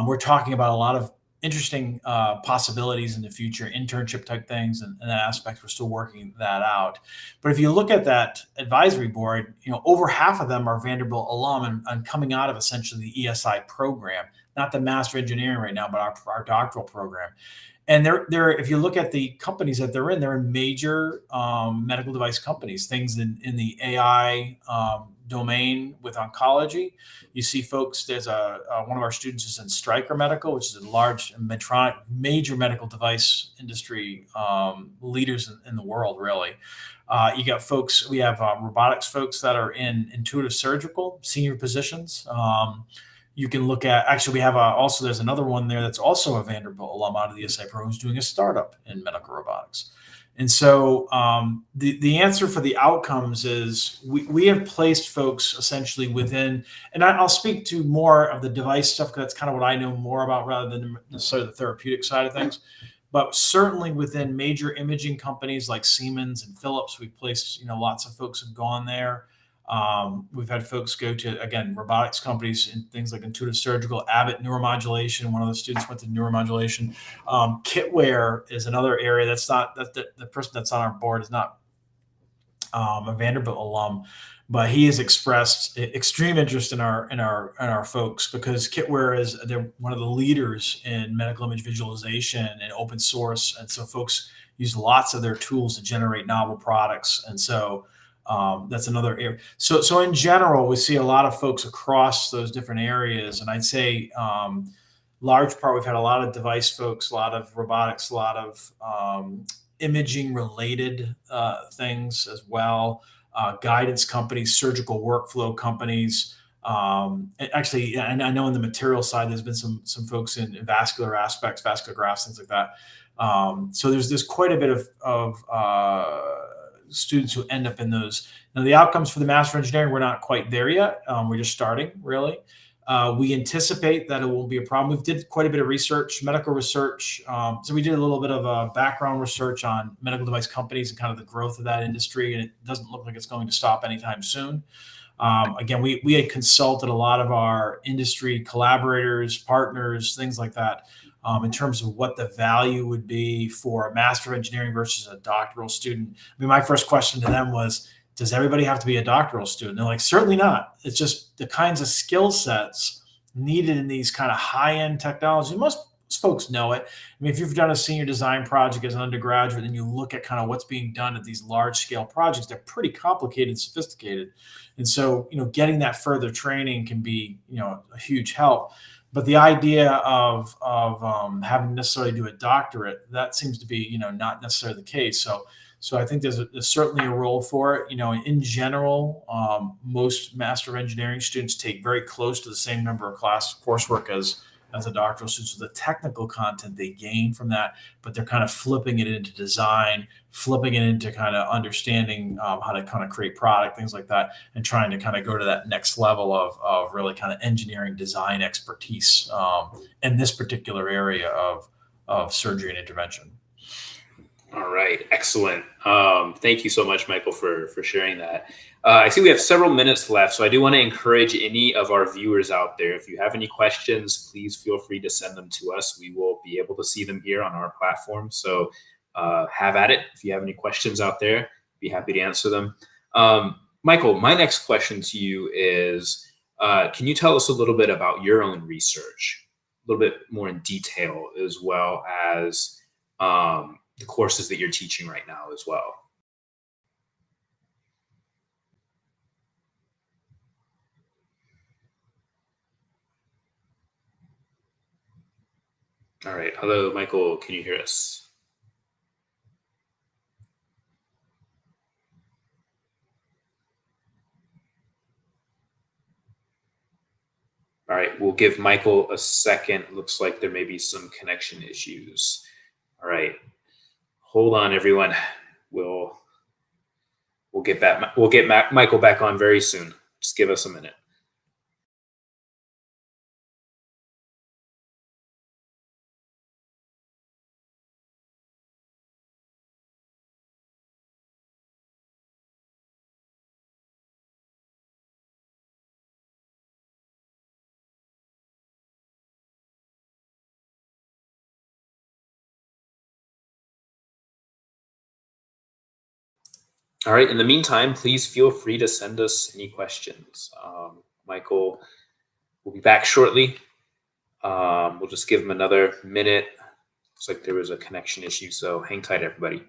We're talking about a lot of interesting possibilities in the future, internship type things, and that aspect. We're still working that out. But if you look at that advisory board, over half of them are Vanderbilt alum and coming out of essentially the ESI program. not the Master of Engineering right now, but our doctoral program. And they're if you look at the companies that they're in major medical device companies, things in the AI domain with oncology. You see folks. There's one of our students is in Stryker Medical, which is a large Medtronic major medical device industry leaders in the world, really. You got folks. We have robotics folks that are in intuitive surgical senior positions. You can look at actually we have also there's another one there that's also a Vanderbilt alum out of the ESI program who's doing a startup in medical robotics. And so the answer for the outcomes is we have placed folks essentially within, and I'll speak to more of the device stuff because that's kind of what I know more about rather than necessarily the therapeutic side of things. But certainly within major imaging companies like Siemens and Philips, we've placed, lots of folks have gone there. We've had folks go to, again, robotics companies and things like Intuitive Surgical, Abbott Neuromodulation. One of the students went to neuromodulation. Kitware is another area that's not, that the person that's on our board is not a Vanderbilt alum, but he has expressed extreme interest in our folks because Kitware they're one of the leaders in medical image visualization and open source, and so folks use lots of their tools to generate novel products, and so that's another area. So in general, we see a lot of folks across those different areas, and I'd say large part we've had a lot of device folks, a lot of robotics, a lot of imaging related things as well, guidance companies, surgical workflow companies. Actually, and I know in the material side, there's been some folks in vascular aspects, vascular grafts, things like that. So there's quite a bit of students who end up in those. Now, the outcomes for the Master of Engineering, we're not quite there yet. We're just starting, really. We anticipate that it won't be a problem. We did quite a bit of research, medical research. So we did a little bit of background research on medical device companies and kind of the growth of that industry, and it doesn't look like it's going to stop anytime soon. Again, we had consulted a lot of our industry collaborators, partners, things like that, in terms of what the value would be for a Master of Engineering versus a doctoral student. I mean, my first question to them was, does everybody have to be a doctoral student? They're like, certainly not. It's just the kinds of skill sets needed in these kind of high-end technology. Most folks know it. I mean, if you've done a senior design project as an undergraduate and you look at kind of what's being done at these large-scale projects, they're pretty complicated and sophisticated. And so, getting that further training can be, a huge help. But the idea of having to necessarily do a doctorate, that seems to be, not necessarily the case. So I think there's certainly a role for it. In general, most Master of Engineering students take very close to the same number of coursework as a doctoral student. So the technical content they gain from that, but they're kind of flipping it into design, flipping it into kind of understanding how to kind of create product, things like that, and trying to kind of go to that next level of really kind of engineering design expertise in this particular area of surgery and intervention. All right, excellent. Thank you so much, Michael, for sharing that. I see we have several minutes left, so I do want to encourage any of our viewers out there. If you have any questions, please feel free to send them to us. We will be able to see them here on our platform. So have at it. If you have any questions out there, be happy to answer them. Michael, my next question to you is, can you tell us a little bit about your own research, a little bit more in detail, as well as the courses that you're teaching right now as well? All right. Hello, Michael. Can you hear us? All right. We'll give Michael a second. It looks like there may be some connection issues. All right. Hold on, everyone. We'll get Michael back on very soon. Just give us a minute. All right. In the meantime, please feel free to send us any questions. Michael will be back shortly. We'll just give them another minute. Looks like there was a connection issue, so hang tight, everybody.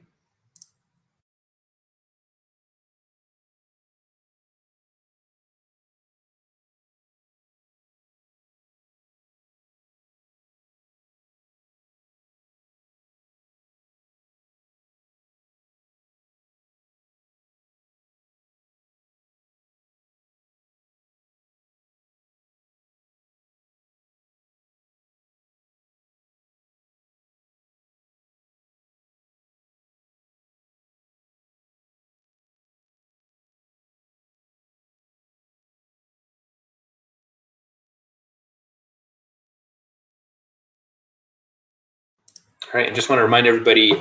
All right, and just want to remind everybody,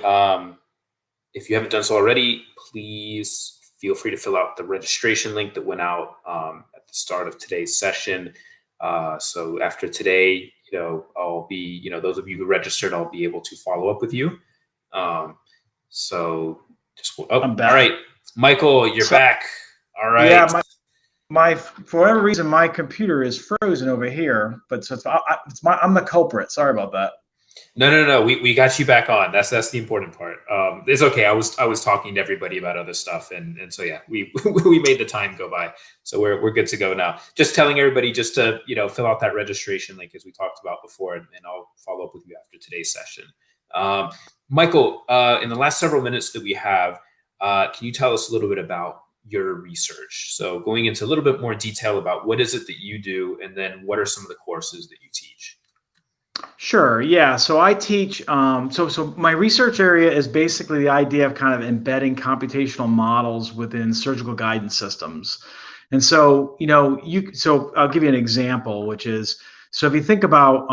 if you haven't done so already, please feel free to fill out the registration link that went out at the start of today's session. So after today, I'll be, those of you who registered, I'll be able to follow up with you. So just, I'm back. All right, Michael, you're back. All right. Yeah, for whatever reason, my computer is frozen over here, but so I'm the culprit. Sorry about that. No. We got you back on. That's the important part. It's okay. I was talking to everybody about other stuff, and so yeah, we we made the time go by, so we're good to go now. Just telling everybody just to fill out that registration link as we talked about before, and I'll follow up with you after today's session. Michael, in the last several minutes that we have, can you tell us a little bit about your research? So going into a little bit more detail about what is it that you do, and then what are some of the courses that you teach? Sure. Yeah. So I teach. So my research area is basically the idea of kind of embedding computational models within surgical guidance systems. And so, so I'll give you an example, which is, so if you think about,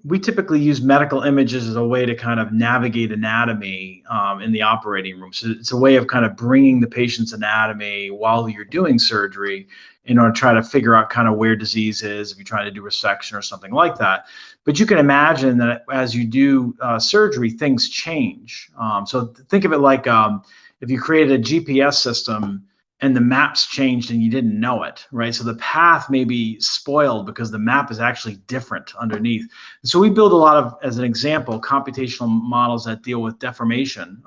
we typically use medical images as a way to kind of navigate anatomy in the operating room. So it's a way of kind of bringing the patient's anatomy while you're doing surgery in order to try to figure out kind of where disease is, if you're trying to do resection or something like that. But you can imagine that as you do surgery, things change. So think of it like if you created a GPS system and the maps changed and you didn't know it, right? So the path may be spoiled because the map is actually different underneath. And so we build a lot of, as an example, computational models that deal with deformation.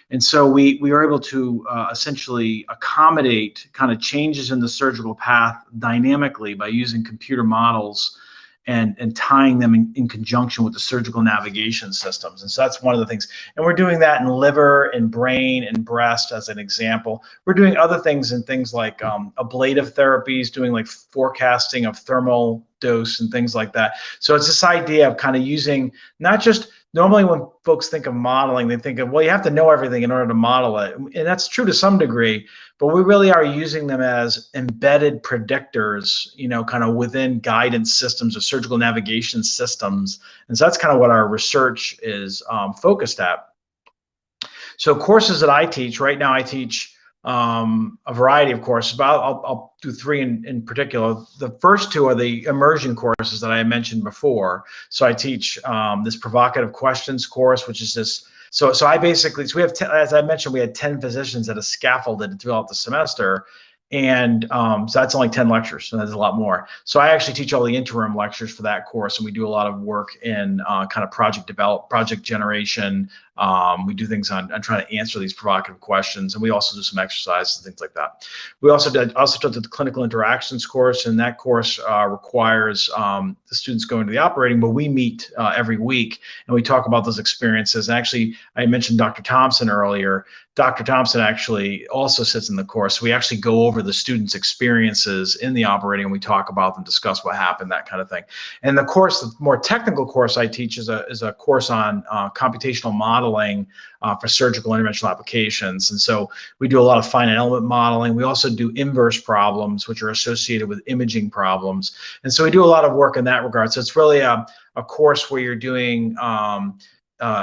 And so we are able to essentially accommodate kind of changes in the surgical path dynamically by using computer models and tying them in conjunction with the surgical navigation systems. And so that's one of the things. And we're doing that in liver and brain and breast as an example. We're doing other things in things like ablative therapies, doing like forecasting of thermal dose and things like that. So it's this idea of kind of using not just, normally when folks think of modeling, they think of, well, you have to know everything in order to model it. And that's true to some degree, but we really are using them as embedded predictors, kind of within guidance systems or surgical navigation systems. And so that's kind of what our research is focused at. So courses that I teach, right now I teach a variety of courses, but I'll do three in particular. The first two are the immersion courses that I mentioned before. So I teach this provocative questions course, which is this. So I basically, so we have, as I mentioned, we had 10 physicians that are scaffolded throughout the semester. And so that's only 10 lectures, so that's a lot more. So I actually teach all the interim lectures for that course, and we do a lot of work in kind of project generation. We do things on trying to answer these provocative questions, and we also do some exercises and things like that. We also did the clinical interactions course, and that course requires the students going to the operating, but we meet every week, and we talk about those experiences. And actually, I mentioned Dr. Thompson earlier. Dr. Thompson actually also sits in the course. We actually go over the students' experiences in the operating, and we talk about them, discuss what happened, that kind of thing. And the course, the more technical course I teach is a course on computational modeling for surgical interventional applications. And so we do a lot of finite element modeling. We also do inverse problems, which are associated with imaging problems. And so we do a lot of work in that regard. So it's really a course where you're doing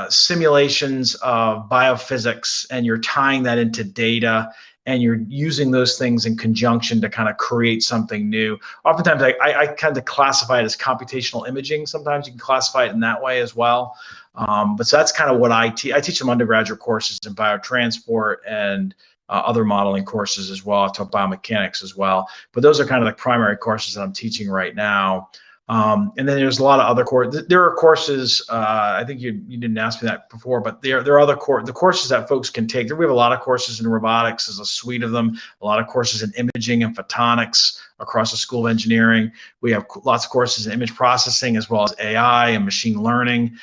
simulations of biophysics, and you're tying that into data, and you're using those things in conjunction to kind of create something new. Oftentimes, I kind of classify it as computational imaging. Sometimes you can classify it in that way as well. But so that's kind of what I teach. I teach some undergraduate courses in biotransport and other modeling courses as well. I taught biomechanics as well. But those are kind of the primary courses that I'm teaching right now. And then there's a lot of other courses. There are courses. I think you didn't ask me that before, but there are other the courses that folks can take. We have a lot of courses in robotics. There's a suite of them. A lot of courses in imaging and photonics across the School of Engineering. We have lots of courses in image processing as well as AI and machine learning.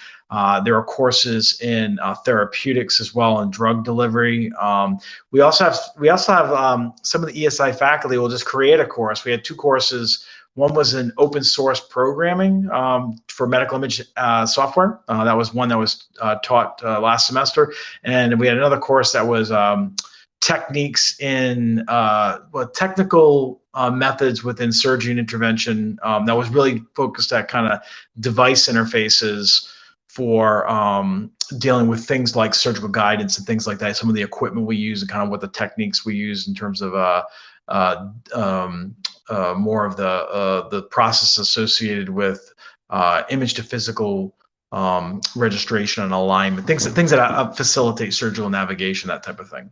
There are courses in therapeutics as well and drug delivery. We also have some of the ESI faculty will just create a course. We had 2 courses. One was in open source programming for medical image software. That was one that was taught last semester. And we had another course that was techniques in technical methods within surgery and intervention that was really focused at kind of device interfaces for dealing with things like surgical guidance and things like that, some of the equipment we use and kind of what the techniques we use in terms of more of the process associated with image to physical registration and alignment, things that facilitate surgical navigation, that type of thing.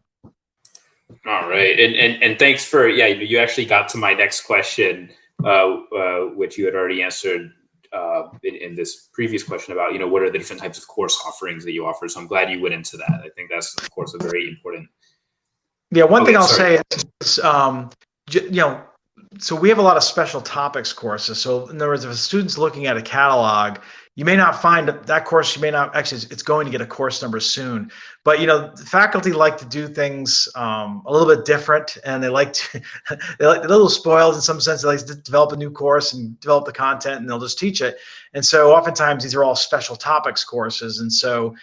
All right, and thanks for you actually got to my next question, which you had already answered in this previous question about what are the different types of course offerings that you offer. So I'm glad you went into that. I think that's of course a very important. Yeah, one thing I'll say is so we have a lot of special topics courses. So in other words, if a student's looking at a catalog, you may not find that course. You may not actually. It's going to get a course number soon. But the faculty like to do things a little bit different, and they like to they're a little spoiled in some sense. They like to develop a new course and develop the content, and they'll just teach it. And so oftentimes these are all special topics courses. And so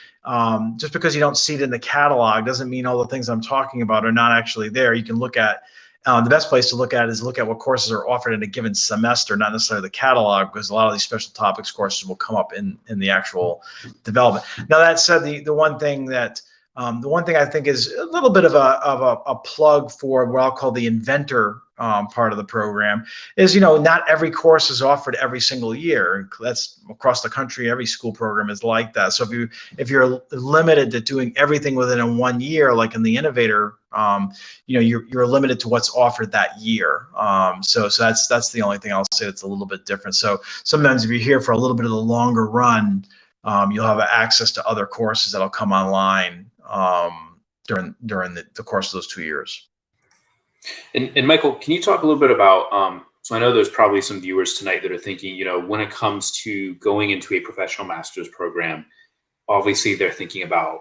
just because you don't see it in the catalog doesn't mean all the things I'm talking about are not actually there. You can look at. The best place to look at is look at what courses are offered in a given semester, not necessarily the catalog, because a lot of these special topics courses will come up in the actual development. Now that said, the one thing I think is a little bit of a plug for what I'll call the inventor part of the program is, not every course is offered every single year. That's across the country. Every school program is like that. So if you're limited to doing everything within a 1 year, like in the innovator, you're limited to what's offered that year. So that's the only thing I'll say that's a little bit different. So sometimes if you're here for a little bit of the longer run, you'll have access to other courses that'll come online during the course of those 2 years. And Michael, can you talk a little bit about, so I know there's probably some viewers tonight that are thinking, when it comes to going into a professional master's program, obviously they're thinking about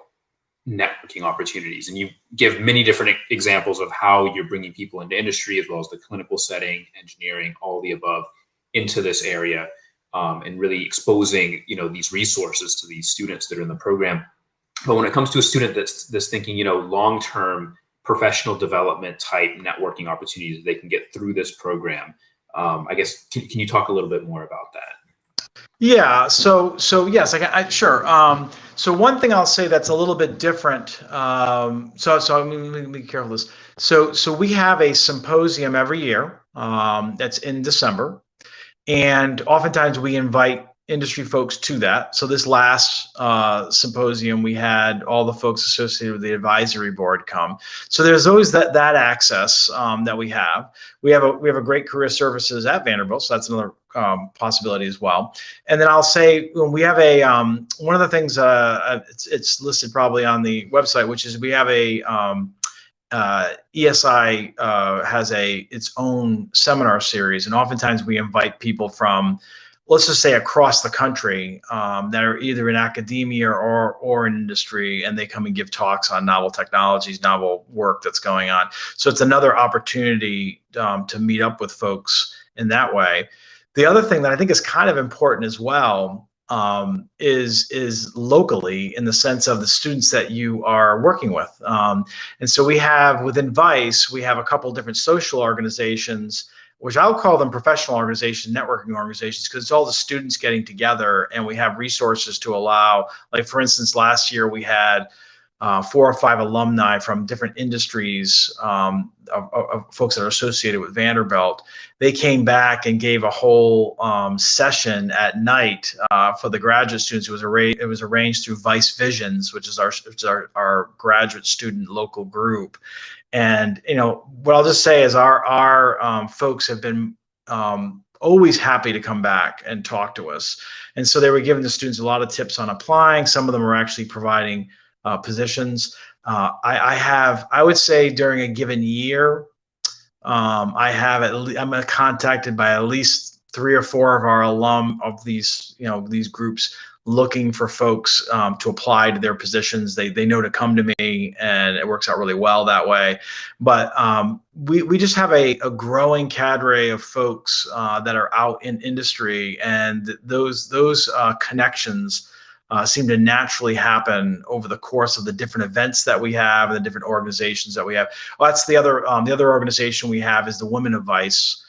networking opportunities, and you give many different examples of how you're bringing people into industry as well as the clinical setting, engineering, all the above into this area, and really exposing, these resources to these students that are in the program. But when it comes to a student that's thinking, long-term professional development type networking opportunities that they can get through this program, I guess, can you talk a little bit more about that? Yeah. So yes, sure. So one thing I'll say that's a little bit different. So I'm going to be careful with this. So we have a symposium every year that's in December, and oftentimes we invite industry folks to that. So this last symposium, we had all the folks associated with the advisory board come. So there's always that access that we have. We have a great career services at Vanderbilt, so that's another possibility as well. And then I'll say when we have a one of the things it's listed probably on the website, which is we have a ESI has its own seminar series, and oftentimes we invite people from, let's just say, across the country that are either in academia or in industry, and they come and give talks on novel technologies, novel work that's going on. So it's another opportunity to meet up with folks in that way. The other thing that I think is kind of important as well is locally, in the sense of the students that you are working with. And so we have, within VICE, we have a couple different social organizations, which I'll call them professional organizations, networking organizations, because it's all the students getting together, and we have resources to allow, like for instance, last year we had 4 or 5 alumni from different industries of folks that are associated with Vanderbilt. They came back and gave a whole session at night for the graduate students. It was arranged through Vice Visions, which is our graduate student local group. And what I'll just say is our folks have been always happy to come back and talk to us. And so they were giving the students a lot of tips on applying. Some of them were actually providing positions. I would say during a given year, I'm contacted by at least 3 or 4 of our alum of these groups looking for folks to apply to their positions. They know to come to me, and it works out really well that way. But we just have a growing cadre of folks that are out in industry, and those connections seem to naturally happen over the course of the different events that we have and the different organizations that we have. Well, that's the other organization we have is the Women of Vice,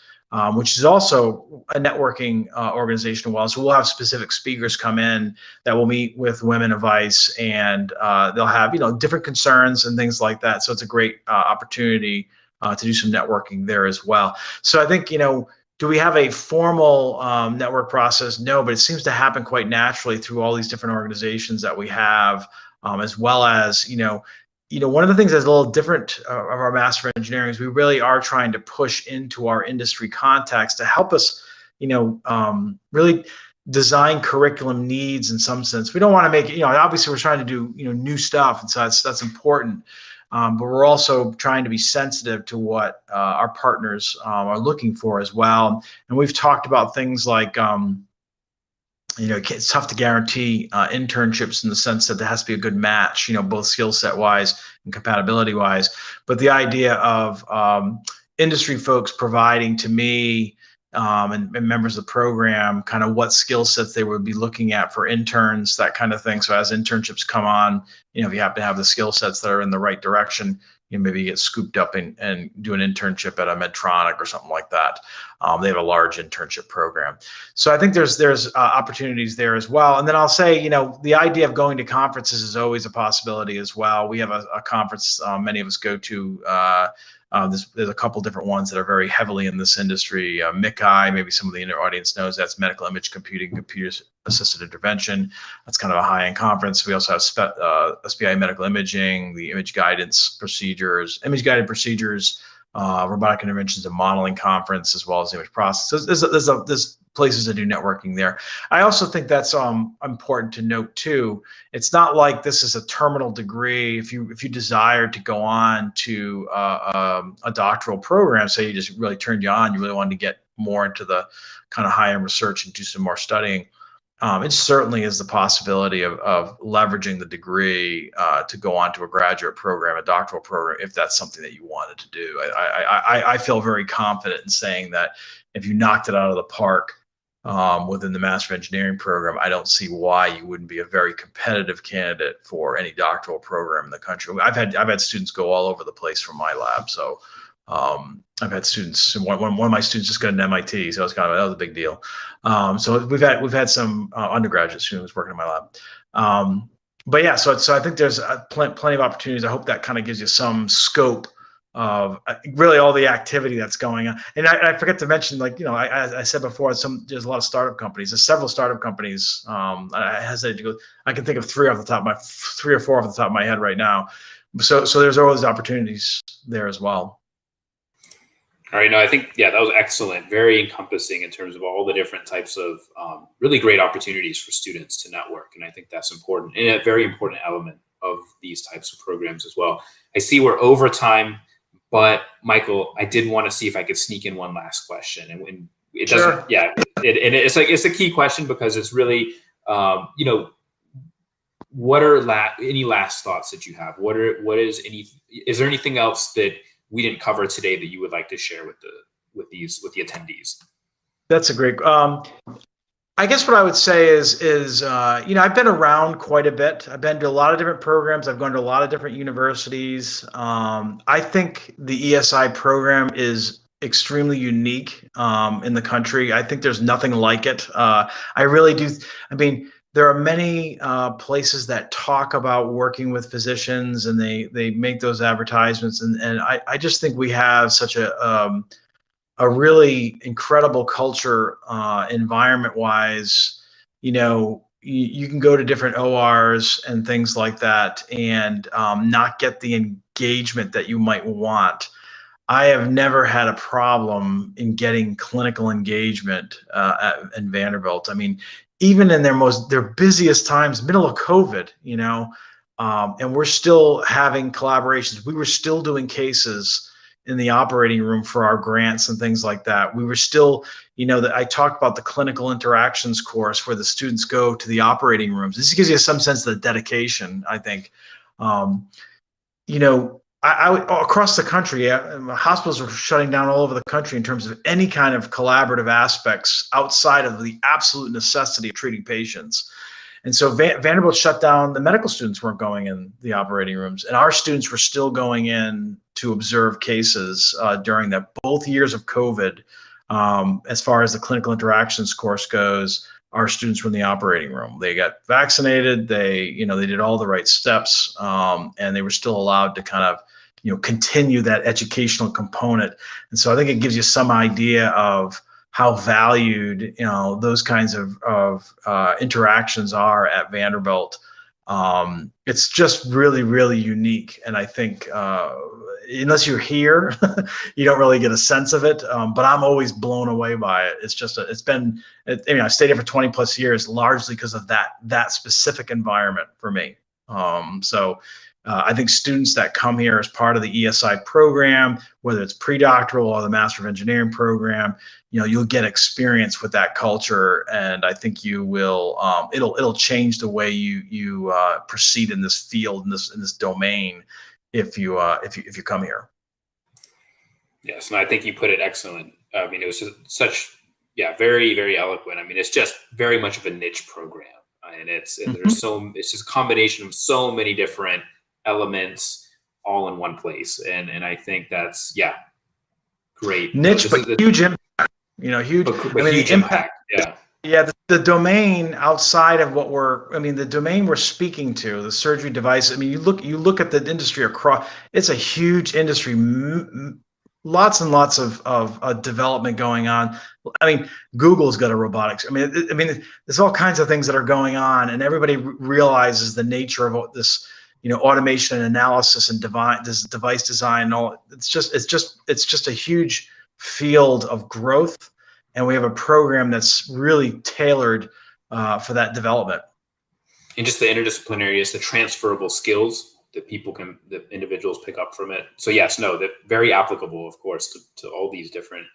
which is also a networking organization as well. So we'll have specific speakers come in that will meet with Women of Vice, and they'll have different concerns and things like that. So it's a great opportunity to do some networking there as well. So I think do we have a formal network process? No, but it seems to happen quite naturally through all these different organizations that we have, as well as, one of the things that's a little different of our Master of Engineering is we really are trying to push into our industry context to help us, really design curriculum needs in some sense. We don't want to make it, obviously we're trying to do, new stuff. And so that's important. But we're also trying to be sensitive to what our partners are looking for as well. And we've talked about things like, it's tough to guarantee internships in the sense that there has to be a good match, both skill set wise and compatibility wise. But the idea of industry folks providing to me and members of the program kind of what skill sets they would be looking at for interns, that kind of thing. So as internships come on, if you have to have the skill sets that are in the right direction, maybe you get scooped up and do an internship at a Medtronic or something like that. They have a large internship program. So I think there's opportunities there as well. And then I'll say, the idea of going to conferences is always a possibility as well. We have a conference many of us go to. There's a couple different ones that are very heavily in this industry. MICI, maybe some of the audience knows that's medical image computing, computer-assisted intervention. That's kind of a high-end conference. We also have SPI medical imaging, the image guided procedures, robotic interventions and modeling conference, as well as image process. There's places that do networking there. I also think that's important to note too. It's not like this is a terminal degree. If you desire to go on to a doctoral program, say you just really turned you on, you really wanted to get more into the kind of high-end research and do some more studying, it certainly is the possibility of leveraging the degree to go on to a graduate program, a doctoral program, if that's something that you wanted to do. I feel very confident in saying that if you knocked it out of the park within the Master of Engineering program, I don't see why you wouldn't be a very competitive candidate for any doctoral program in the country. I've had students go all over the place from my lab. So I've had students. One of my students just got an MIT, so that was a big deal. So we've had some undergraduate students working in my lab. But yeah, so I think there's plenty of opportunities. I hope that kind of gives you some scope of really all the activity that's going on. And I forget to mention, I said before, there's a lot of startup companies. There's several startup companies. I hesitate to go. I can think of three or four off the top of my head right now. So there's always opportunities there as well. All right. No, I think, that was excellent. Very encompassing in terms of all the different types of really great opportunities for students to network. And I think that's important and a very important element of these types of programs as well. I see we're over time, but Michael, I did want to see if I could sneak in one last question. And when it doesn't, Sure. It's a key question because it's really, what are any last thoughts that you have? Is there anything else that we didn't cover today that you would like to share with the attendees? That's a great. I guess what I would say is I've been around quite a bit. I've been to a lot of different programs. I've gone to a lot of different universities. I think the ESI program is extremely unique in the country. I think there's nothing like it. I really do. I mean, there are many places that talk about working with physicians, and they make those advertisements, and I just think we have such a really incredible culture environment wise. You can go to different ORs and things like that and not get the engagement that you might want. I have never had a problem in getting clinical engagement in Vanderbilt. I mean, even in their busiest times, middle of COVID, and we're still having collaborations. We were still doing cases in the operating room for our grants and things like that. We were still, that I talked about the clinical interactions course where the students go to the operating rooms. This gives you some sense of the dedication, I think. Across the country, hospitals are shutting down all over the country in terms of any kind of collaborative aspects outside of the absolute necessity of treating patients. And so Vanderbilt shut down. The medical students weren't going in the operating rooms, and our students were still going in to observe cases during both years of COVID. As far as the clinical interactions course goes, our students were in the operating room. They got vaccinated. They did all the right steps, and they were still allowed to kind of, continue that educational component. And so I think it gives you some idea of how valued, those kinds of interactions are at Vanderbilt. It's just really, really unique. And I think unless you're here, you don't really get a sense of it. But I'm always blown away by it. It's just, I stayed here for 20 plus years, largely because of that specific environment for me. I think students that come here as part of the ESI program, whether it's pre-doctoral or the Master of Engineering program, you'll get experience with that culture, and I think you will. It'll change the way you proceed in this field, in this domain, if you come here. Yes, and I think you put it excellent. I mean, it was very, very eloquent. I mean, it's just very much of a niche program, and it's just a combination of so many different elements all in one place, and I think that's great. Niche, but huge impact. Huge. Huge impact. Yeah. The domain outside of the domain we're speaking to, the surgery device. I mean, you look at the industry across. It's a huge industry. Lots and lots of development going on. I mean, Google's got a robotics. I mean, there's all kinds of things that are going on, and everybody realizes the nature of this. Automation and analysis and this device design and all. It's just a huge field of growth, and we have a program that's really tailored for that development. And just the interdisciplinary, the transferable skills that individuals pick up from it. So they're very applicable, of course, to all these different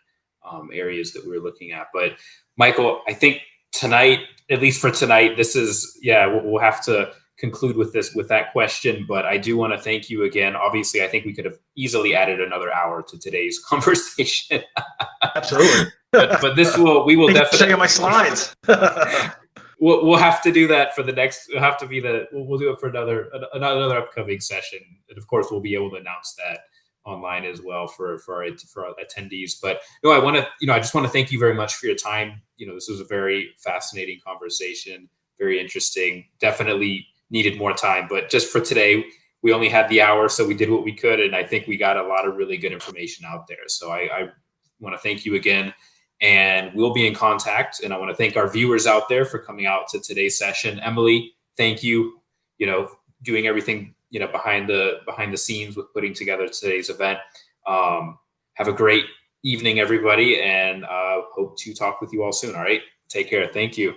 areas that we were looking at. But Michael, I think tonight, at least for tonight, this is we'll have to conclude with that question, but I do want to thank you again. Obviously, I think we could have easily added another hour to today's conversation. Absolutely. but we will definitely show you my slides. We'll have to do that for the next. We'll do it for another upcoming session, and of course, we'll be able to announce that online as well for our attendees. But I just want to thank you very much for your time. This was a very fascinating conversation, very interesting. Definitely needed more time, but just for today, we only had the hour, so we did what we could, and I think we got a lot of really good information out there. So I want to thank you again, and we'll be in contact. And I want to thank our viewers out there for coming out to today's session. Emily, thank you. Doing everything behind the scenes with putting together today's event. Have a great evening, everybody, and hope to talk with you all soon. All right, take care. Thank you.